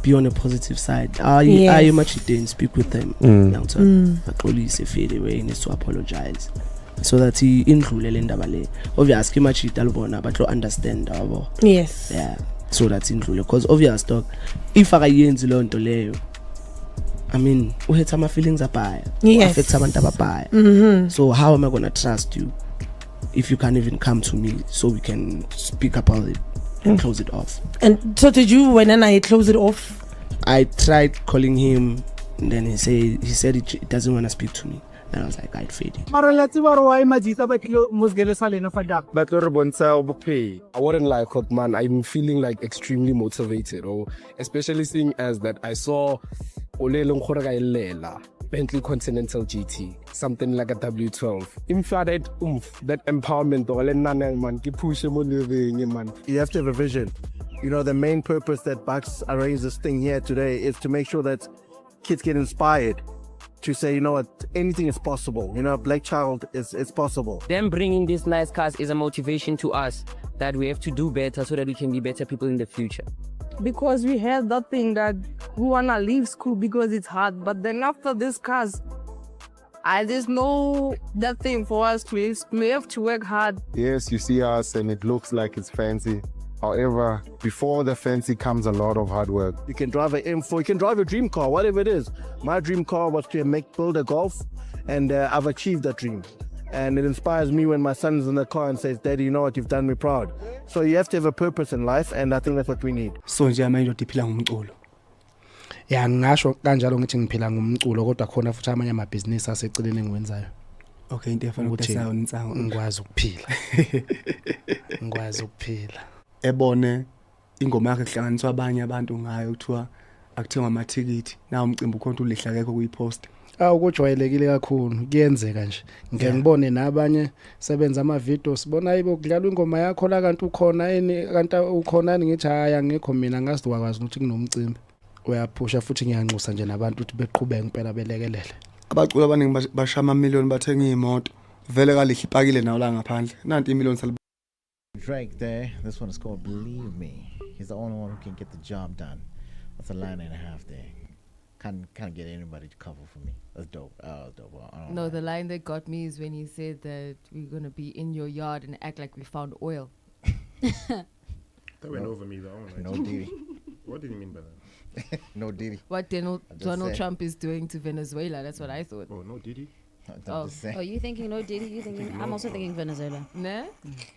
be on a positive side. You much didn't speak with them. He needs to apologize so that he indlulele. Obviously much italbona but understand. Yes. Yeah. So that's indlulele, because obvious dog, if I yenzi lonto leyo, I mean, we had some feelings apaya. Yes. So how am I gonna trust you if you can't even come to me so we can speak about it and close it off? And so did you, when I close it off? I tried calling him, and then he said he doesn't want to speak to me. And I was like, I'd fade it. I wouldn't lie, man. I'm feeling like extremely motivated, especially seeing as that I saw Bentley Continental GT, something like a W12. That empowerment, man. You have to have a vision. You know, the main purpose that Bucks arranged this thing here today is to make sure that kids get inspired to say, you know what, anything is possible. You know, Black Child is possible. Them bringing these nice cars is a motivation to us that we have to do better so that we can be better people in the future. Because we had that thing that we wanna leave school because it's hard, but then after this cars, there's no that thing for us to use. We have to work hard. Yes, you see us and it looks like it's fancy. However, before the fancy comes a lot of hard work. You can drive an M4, you can drive a dream car, whatever it is. My dream car was to build a Golf, and I've achieved that dream. And it inspires me when my son's in the car and says, Daddy, you know what, you've done me proud. So you have to have a purpose in life, and I think that's what we need. So nje amanye ndiphila ngumculo. Yeah, ngisho kanjalo ngithi ngiphila ngumculo, kodwa khona futhi amanye amabhizinisi aseceleni engiwenzayo. Okay, into efana ukuthenga unsango. Ngikwazi ukuphila. Ngikwazi ukuphila. Ebone ingoma yakhe kuhlanganiswa abanye abantu ngayo kuthiwa akuthengwa amathikithi. Na umcimbi ukhonto ulihla akekho kuyipost. Ukujwayelekile kakhulu kuyenzeka nje. Ngeke ngibone nabanye sebenza ama videos sibona ayibo kudlalwa ingoma yakho la kanti ukhona kanti ukhona ngithi haya ngekho mina ngasithi wakwazi ukuthi kunomcimbi. Uyaphusha futhi ngiyanxusa nje nabantu ukuthi beqhubeke impela belekelele. Abaculi abaningi bashama amamiliyoni bathenga imoto. Vele kalihle ipakile nawo la ngaphandle. Nanti imiliyoni sal Drake there. This one is called Believe Me. He's the only one who can get the job done. That's a line and a half there. Can't get anybody to cover for me. That's dope. Dope. No, the line that got me is when he said that we're gonna be in your yard and act like we found oil. That went over me though. No deal. What did you mean by that? No Diddy. What I'm just Donald saying. Trump is doing to Venezuela. That's what I thought. Oh, no Diddy. I'm just saying. Oh, you thinking no Diddy? You thinking? I'm also thinking Venezuela. Nah?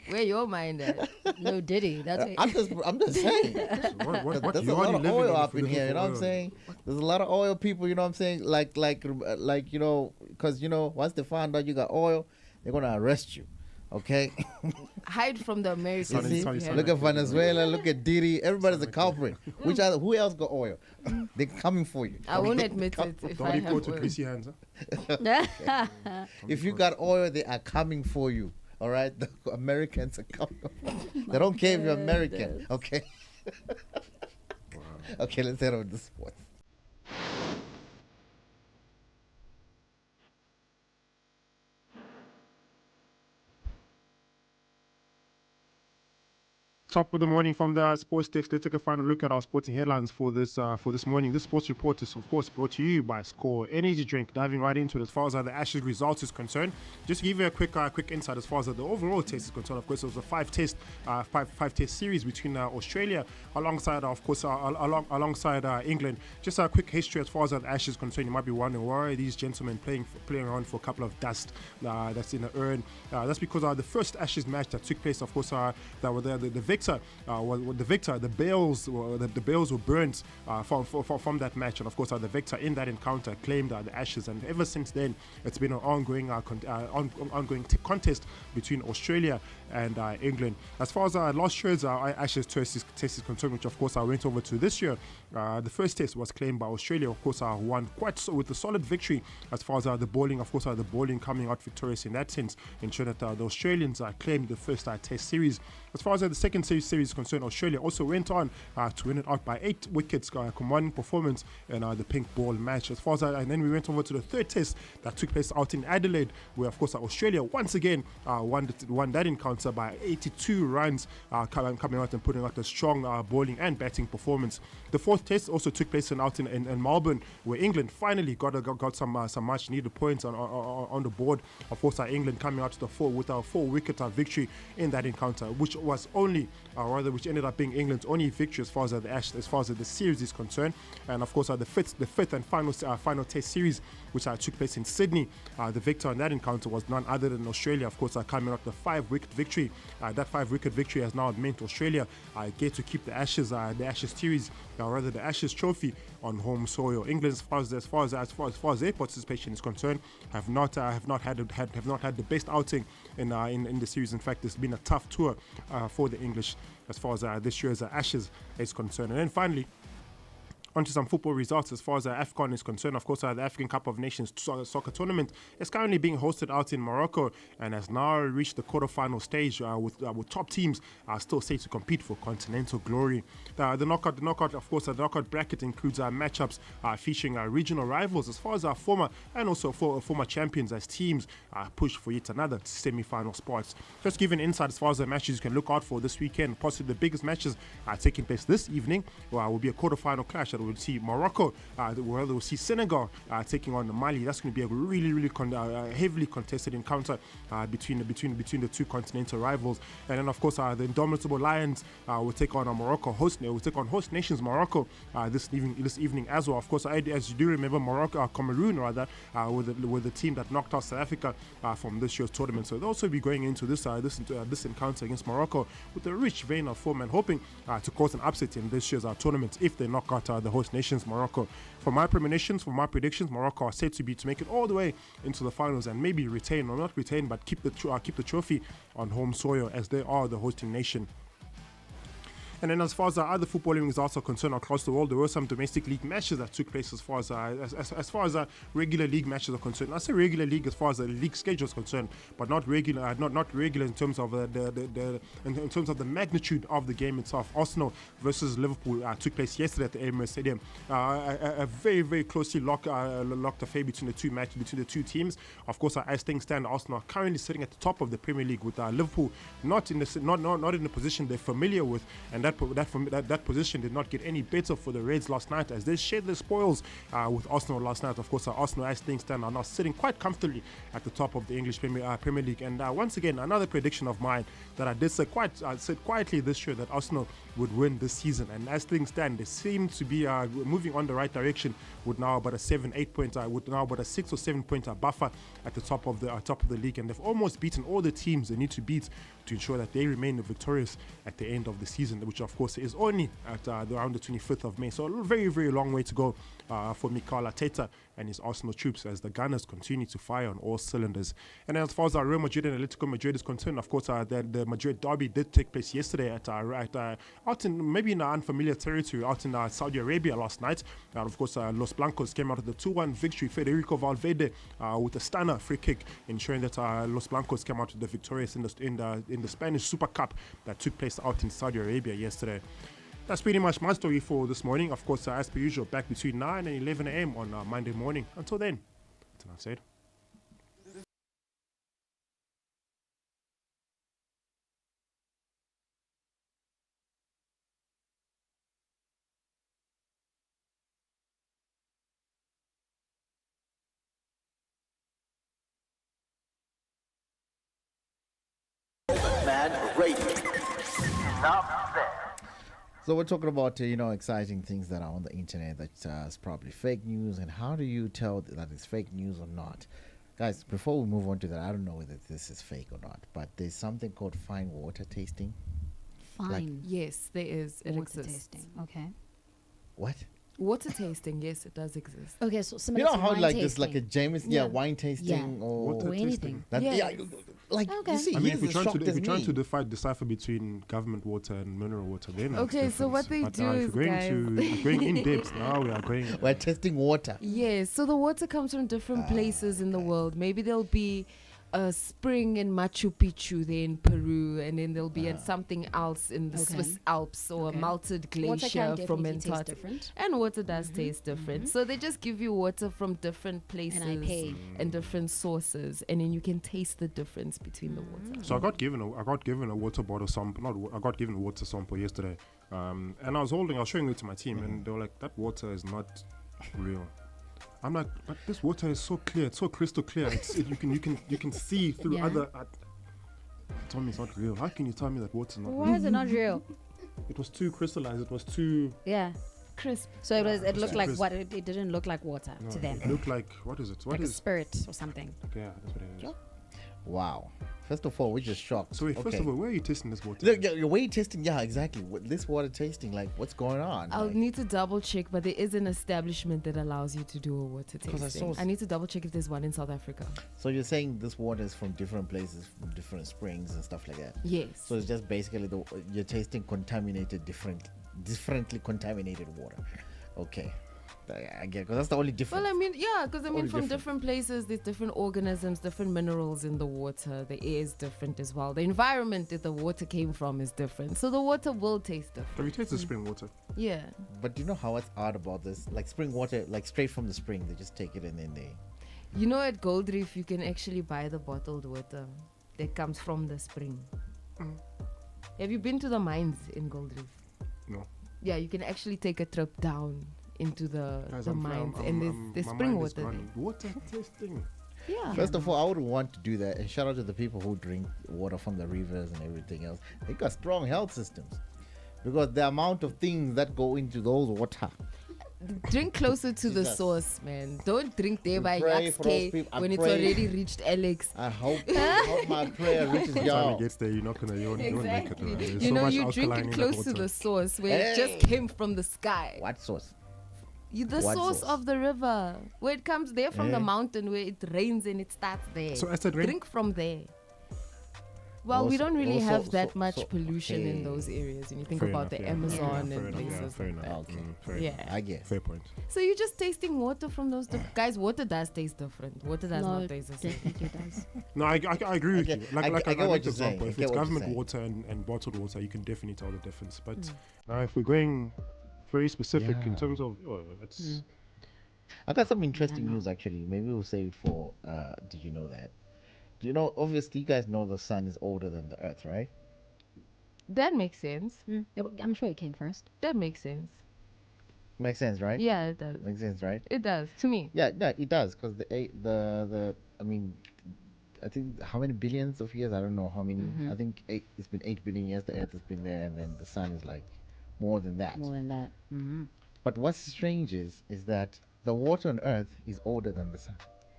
Where your mind at? No Diddy. That's what I'm just saying. There's a lot of oil up in here. You know what I'm saying? There's a lot of oil people. You know what I'm saying? Like you know, because you know, once they find out you got oil, they're gonna arrest you. Okay. Hide from the Americans. You see? Look at Venezuela. Look at Diddy. Everybody's a culprit. Who else got oil? They're coming for you. I won't admit it if I have oil. If you got oil, they are coming for you. All right, the Americans are coming. They don't care if you're American. Okay. Okay, let's head on to sports. Top of the morning from the sports desk. Let's take a final look at our sporting headlines for this morning. This sports report is, of course, brought to you by Score Energy Drink. Diving right into it as far as the Ashes results is concerned. Just to give you a quick insight as far as the overall test is concerned. Of course, it was a five test series between Australia alongside, of course, alongside England. Just a quick history as far as the Ashes is concerned. You might be wondering, why are these gentlemen playing around for a couple of dust that's in the urn? That's because the first Ashes match that took place, of course, that were the Bales were burnt from that match, and of course the victor in that encounter claimed the Ashes, and ever since then it's been an ongoing contest between Australia and England. As far as last year's Ashes test is concerned, which of course I went over to this year, the first test was claimed by Australia. Of course, won with a solid victory as far as the bowling. Of course, the bowling coming out victorious in that sense, ensuring that the Australians claimed the first test series. As far as the second series is concerned, Australia also went on to win it out by 8 wickets, commanding performance in the pink ball match. As far as and then we went over to the third test that took place out in Adelaide, where of course Australia once again won that encounter by 82 runs, coming out and putting out a strong bowling and batting performance. The fourth test also took place out in Melbourne, where England finally got some much needed points on the board. Of course, England coming out to the with a 4-wicket victory in that encounter, which ended up being England's only victory as far as the series is concerned. And of course, the fifth and final test series, which took place in Sydney, the victor in that encounter was none other than Australia. Of course, coming out the 5-wicket victory. That 5-wicket victory has now meant Australia get to keep the Ashes series, the Ashes trophy on home soil. England, as far as their participation is concerned, have not had the best outing in the series. In fact, it's been a tough tour for the English as far as this year's Ashes is concerned. And then finally, onto some football results as far as AFCON is concerned. Of course, the African Cup of Nations soccer tournament is currently being hosted out in Morocco and has now reached the quarterfinal stage with top teams still set to compete for continental glory. The knockout bracket includes matchups featuring regional rivals as far as former champions as teams push for yet another semi-final spots. Just give an insight as far as the matches you can look out for this weekend. Possibly the biggest matches taking place this evening will be a quarterfinal clash. We'll see Morocco, we'll see Senegal taking on Mali. That's going to be a really heavily contested encounter between the two continental rivals. And then of course the indomitable Lions will take on host nations Morocco this evening as well. Of course, as you do remember, Cameroon were the team that knocked out South Africa from this year's tournament. So they'll also be going into this encounter against Morocco with a rich vein of form and hoping to cause an upset in this year's tournament if they knock out the host nations Morocco. For my predictions, Morocco are said to make it all the way into the finals and maybe retain, or not retain, but keep the trophy on home soil as they are the hosting nation. And then as far as other footballing results are concerned across the world, there were some domestic league matches that took place as far as regular league matches are concerned. I say regular league as far as the league schedule is concerned, but not regular in terms of the magnitude of the game itself. Arsenal versus Liverpool took place yesterday at the Emirates Stadium. A very, very closely locked affair between the two teams. Of course, as things stand, Arsenal are currently sitting at the top of the Premier League with Liverpool not in the position they're familiar with, and that that position did not get any better for the Reds last night as they shared the spoils with Arsenal last night. Of course, Arsenal, as things stand, are now sitting quite comfortably at the top of the English Premier League. And once again, another prediction of mine that I said quietly this year that Arsenal would win this season. And as things stand, they seem to be moving on the right direction with now about a 7-8 point, with now about a 6 or 7 point buffer at the top of the league, and they've almost beaten all the teams they need to beat to ensure that they remain victorious at the end of the season, which of course is only at around the 25th of May. So a very, very long way to go for Mikel Arteta and his Arsenal troops as the Gunners continue to fire on all cylinders. And as far as Real Madrid and Atletico Madrid is concerned, of course, the Madrid derby did take place yesterday out in maybe in unfamiliar territory out in Saudi Arabia last night. Of course, Los Blancos came out of the 2-1 victory. Federico Valverde with a stunner free kick, ensuring that Los Blancos came out with the victorious in the Spanish Super Cup that took place out in Saudi Arabia yesterday. That's pretty much my story for this morning. Of course, as per usual, back between 9 and 11 a.m. on Monday morning. Until then, that's enough said. Bad radio. Enough said. So we're talking about exciting things that are on the internet that's probably fake news, and how do you tell that it's fake news or not? Guys, before we move on to that, I don't know whether this is fake or not, but there's something called fine water tasting. Fine. Yes, there is. It Water exists. tasting. Okay. What? Water tasting, yes, it does exist. Okay, so similar You know to how wine like tasting. this, like a Jameson, wine tasting or anything. That, Yes. like Okay. you see, I mean, if he's you're as shocked as trying me. to decipher between government water and mineral water, then Okay, so what they do is, if we're going in depth now, we are going. We're testing water. Yes, so the water comes from different places in the world. Maybe there'll be a spring in Machu Picchu there in Peru, and then there'll be something else in the Swiss Alps, or a melted Water glacier can from definitely taste Antarctica. different. And water does taste different. So they just give you water from different places And I pay. and different sources, and then you can taste the difference between the water. So I got given a water bottle sample. I got given a water sample yesterday, and I was showing it to my team, and they were like, "That water is not real." I'm like, "But this water is so clear. It's so crystal clear. You can see through other." Tell me it's not real. How can you tell me that water is not real? Why is it not real? It was too crystallized. It was too crisp. So it looked like what? It didn't look like water to them. It looked like, what is it? Like a spirit or something. Yeah, that's what it is. Wow. First of all, we're just shocked. So wait, first of all, where are you tasting this water? Look, your way tasting, yeah, exactly. This water tasting, like, what's going on? I'll need to double check, but there is an establishment that allows you to do a water 'Cause tasting. I need to double check if there's one in South Africa. So you're saying this water is from different places, from different springs and stuff like that? Yes. So it's just basically you're tasting differently contaminated water. Okay. I get, because that's the only difference. Well, I mean, because Only from different. different places, there's different organisms, different minerals in the water. The air is different as well. The environment that the water came from is different. So the water will taste different. Have you tasted spring water? Yeah. But do you know how it's odd about this? Like spring water, like straight from the spring, they just take it and then they... You know, at Gold Reef, you can actually buy the bottled water that comes from the spring. Have you been to the mines in Gold Reef? No. Yeah, you can actually take a trip down into the mines, and there's my spring mind is water there. gone. Water tasting. Yeah. First of all, I would want to do that. And shout out to the people who drink water from the rivers and everything else. They got strong health systems. Because the amount of things that go into those water. Drink closer to the Jesus. source, man. Don't drink there by pray for those Yax people. I when it's pray. already reached Alex. I hope my prayer reaches By the time y'all. it gets there, you're not gonna you won't make it. Exactly. Right? There's You so know, much you drink alkaline it in that close to water. the source where it just came from the sky. What source? The What source source? of the river, where it comes there from the mountain, where it rains and it starts there. So as it rain- drink from there. Well, we Also- don't really also- have that so- much so- pollution in okay. those areas when you think Fair about enough, the yeah. Amazon Fair and enough, places fair like enough. that. Okay. Fair Yeah. enough. I guess. Fair point. So you're just tasting water from those guys. Water does taste different. Water does No, not taste the same. definitely does. No, I agree with get- you. I Like get I what like the you're saying. example. I If get it's what you're government saying. water and bottled water, you can definitely tell the difference. But now, if we're going very specific in terms of, that's I got some interesting news actually. Maybe we'll save it for. Did you know that? Do you know? Obviously, you guys know the sun is older than the Earth, right? That makes sense. I'm sure it came first. That makes sense. Makes sense, right? Yeah, it does. Makes sense, right? It does to me. Yeah, it does, because I mean, I think how many billions of years? I don't know how many. I think it's been 8 billion years. The Earth has been there, and then the Sun is like more than that. More than that. But what's strange is that the water on Earth is older than the Sun.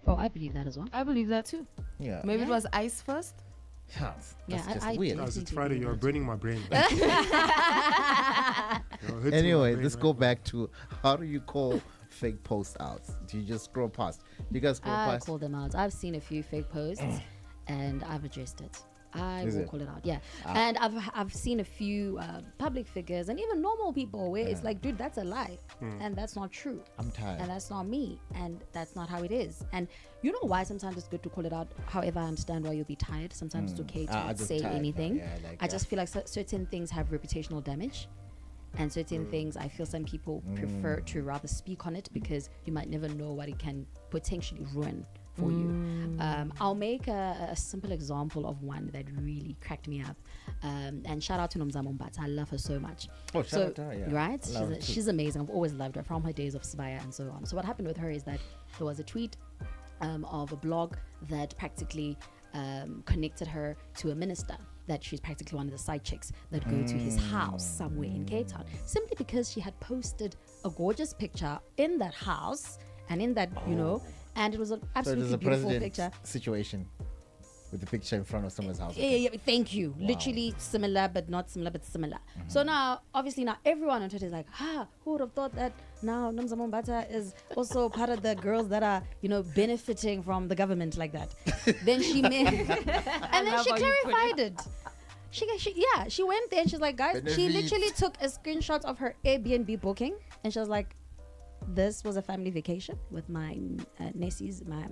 Oh, I believe that as well. I believe that too. Yeah. Maybe it was ice first. That's just weird. Guys, it's Friday. You're burning my brain. Anyway, let's go back to how do you call fake post outs? Do you just scroll past? Do you guys scroll I past? call them out. I've seen a few fake posts and I've addressed it. I Is will it? call it out, yeah. And I've seen a few public figures and even normal people where it's like, dude, that's a lie, and that's not true. I'm tired. And that's not me, and that's not how it is. And you know why sometimes it's good to call it out. However, I understand why you'll be tired. Sometimes it's okay to I'm not just say tired now. anything. Yeah, like I just feel like certain things have reputational damage. And certain things, I feel some people prefer to rather speak on it because you might never know what it can potentially ruin for you. I'll make a simple example of one that really cracked me up. And shout out to Nomzamo Mbatha. I love her so much. Oh, shout out to her, yeah. Right? Love her too. She's amazing. I've always loved her from her days of Sibaya and so on. So what happened with her is that there was a tweet of a blog that practically connected her to a minister, that she's practically one of the side chicks that go to his house somewhere in Cape Town, simply because she had posted a gorgeous picture in that house and in that, you know, and it was an absolutely so it was a beautiful president picture. situation with the picture in front of someone's house. Yeah, thank you. Wow. Literally similar, but not similar, but similar. So now, obviously, now everyone on Twitter is like, who would have thought that now Nomzamo Mbatha is also part of the girls that are, you know, benefiting from the government like that. Then she made, and then she clarified it. She went there and she's like, guys, she literally took a screenshot of her Airbnb booking and she was like, this was a family vacation with my nieces, my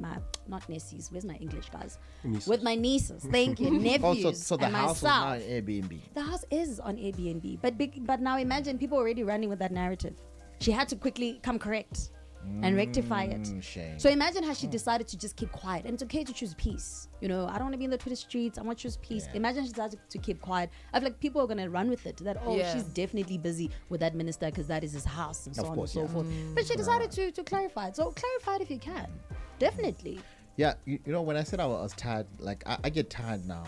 not nieces. Where's my English, guys? Nieces. With my nieces. Thank you, nephews. Oh, so the and house myself. is not an Airbnb. The house is on Airbnb, but now imagine people already running with that narrative. She had to quickly come correct and rectify it. Shame. So imagine how she decided to just keep quiet, and it's okay to choose peace. You know, I don't want to be in the Twitter streets. I want to choose peace. Yeah. Imagine she decided to keep quiet. I feel like people are gonna run with it. That she's definitely busy with that minister because that is his house and so on and so forth. But she decided to clarify it. So clarify it if you can. Definitely. Yeah, you know, when I said I was tired, like I get tired now.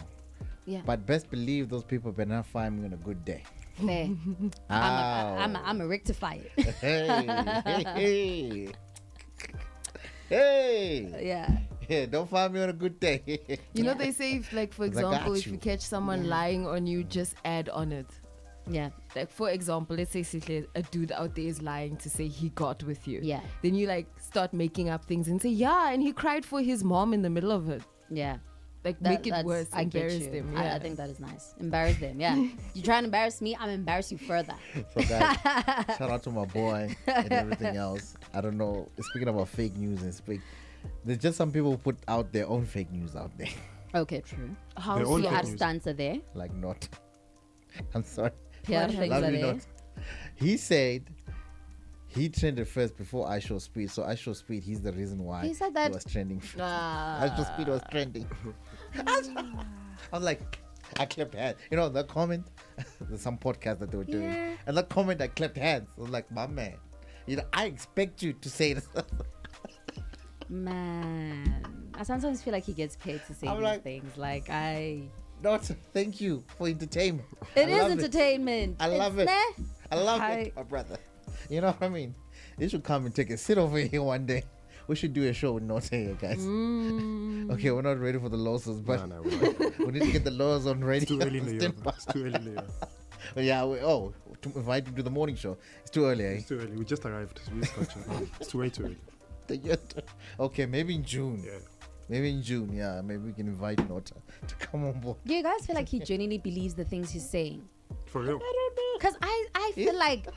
Yeah. But best believe those people better not find me on a good day. Fair. I'm a rectify it. Hey. Yeah, don't find me on a good day. You know, they say, like, for example, if you catch someone lying on you, just add on it. Yeah. Like, for example, let's say a dude out there is lying to say he got with you. Yeah. Then you, like, start making up things and say, yeah, and he cried for his mom in the middle of it. Yeah. Like, make it worse, embarrass them. Yeah. I think that is nice. Embarrass them, yeah. You try and embarrass me, I'm embarrass you further. So guys, shout out to my boy and everything else. I don't know, speaking about fake news there's just some people who put out their own fake news out there. Okay, true. How Their so own you fake have news. stanza there? Like not. I'm sorry. Pierre Love you there. not. He said he trended first before I Show Speed. So I Show Speed, he's the reason why He said that. he was trending first. I Show Speed was trending. I was like, I clapped hands. You know, the comment, there's some podcast that they were doing. Yeah. And the comment, I clapped hands. I was like, my man, you know, I expect you to say this. Man, I sometimes feel like he gets paid to say these things. Like, Not, thank you for entertainment. It I is love entertainment. I love It's it. I love it, my brother. You know what I mean? You should come and take a sit over here one day. We should do a show with Note here, guys. Okay, we're not ready for the lawsuits, but we need to get the laws on radio. It's too early in the year. It's too early in the year. But yeah, to invite you to the morning show. It's too early, eh? It's too early. We just arrived. It's way too early. Okay, maybe in June. Yeah. Maybe in June, yeah. Maybe we can invite Nota to come on board. Do you guys feel like he genuinely believes the things he's saying? For real? Because I feel like,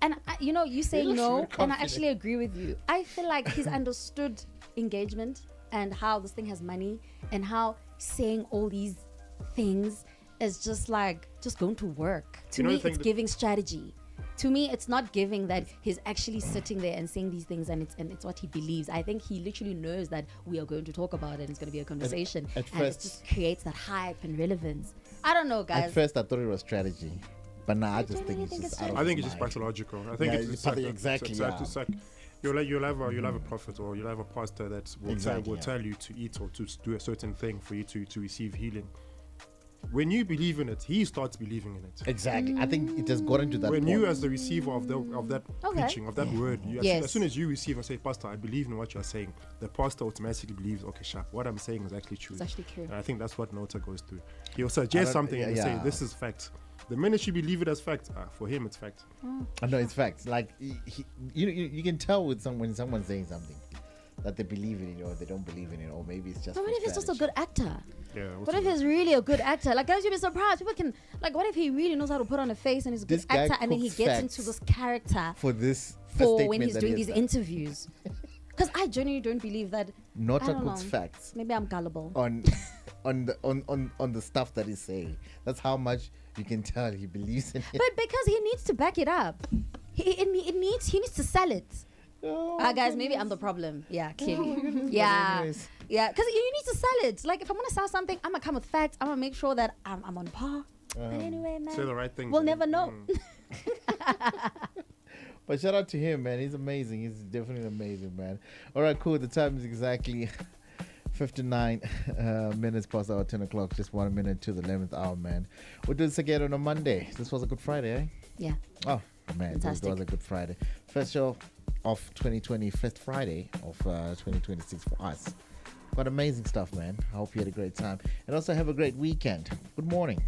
and you know, you say looks no, really and I confident. actually agree with you. I feel like he's understood engagement and how this thing has money and how saying all these things is just going to work. To me, it's giving strategy. To me, it's not giving that he's actually sitting there and saying these things and it's what he believes. I think he literally knows that we are going to talk about it and it's going to be a conversation. At and it first- just creates that hype and relevance. I don't know, guys. At first, I thought it was strategy, but now I just think it's just out of I think his it's just mind. pathological. I think Yeah, it's just exactly. It's like you'll have a prophet or you'll have a pastor that will tell you to eat or to do a certain thing for you to receive healing. When you believe in it, he starts believing in it. Exactly. I think it has gotten to that when point. you, as the receiver of that preaching, of that word, as soon as you receive and say, Pastor, I believe in what you're saying, the pastor automatically believes, okay, sharp, what I'm saying is actually true. It's actually true. And I think that's what Nota goes through. He'll suggest something and say, this is fact. The minute you believe it as fact, for him, it's fact. I know it's fact. Like, you can tell when someone's saying something that they believe in it or they don't believe in it, or maybe it's just. But what if he's just a good actor? Yeah. What if he's really a good actor? Like, guys, you'd be surprised. People can, like, what if he really knows how to put on a face and he's a good actor, and then he gets into this character for when he's doing these interviews? Because I genuinely don't believe that. Nota cooks facts. Maybe I'm gullible. On the stuff that he's saying. That's how much you can tell he believes in it. But because he needs to back it up. He needs to sell it. Guys, maybe I'm the problem. Yeah, clearly. Yeah, because you need to sell it. Like, if I'm gonna sell something, I'm gonna come with facts. I'm gonna make sure that I'm on par. But anyway, man, say the right things. We'll never know. But shout out to him, man. He's amazing. He's definitely amazing, man. All right, cool. The time is exactly 59 minutes past our 10 o'clock. Just 1 minute to the 11th hour, man. We'll do this again on a Monday. This was a good Friday, eh? Yeah. Oh, man. This was a good Friday. First show of 2020, first Friday of 2026 for us. Got amazing stuff, man. I hope you had a great time. And also have a great weekend. Good morning.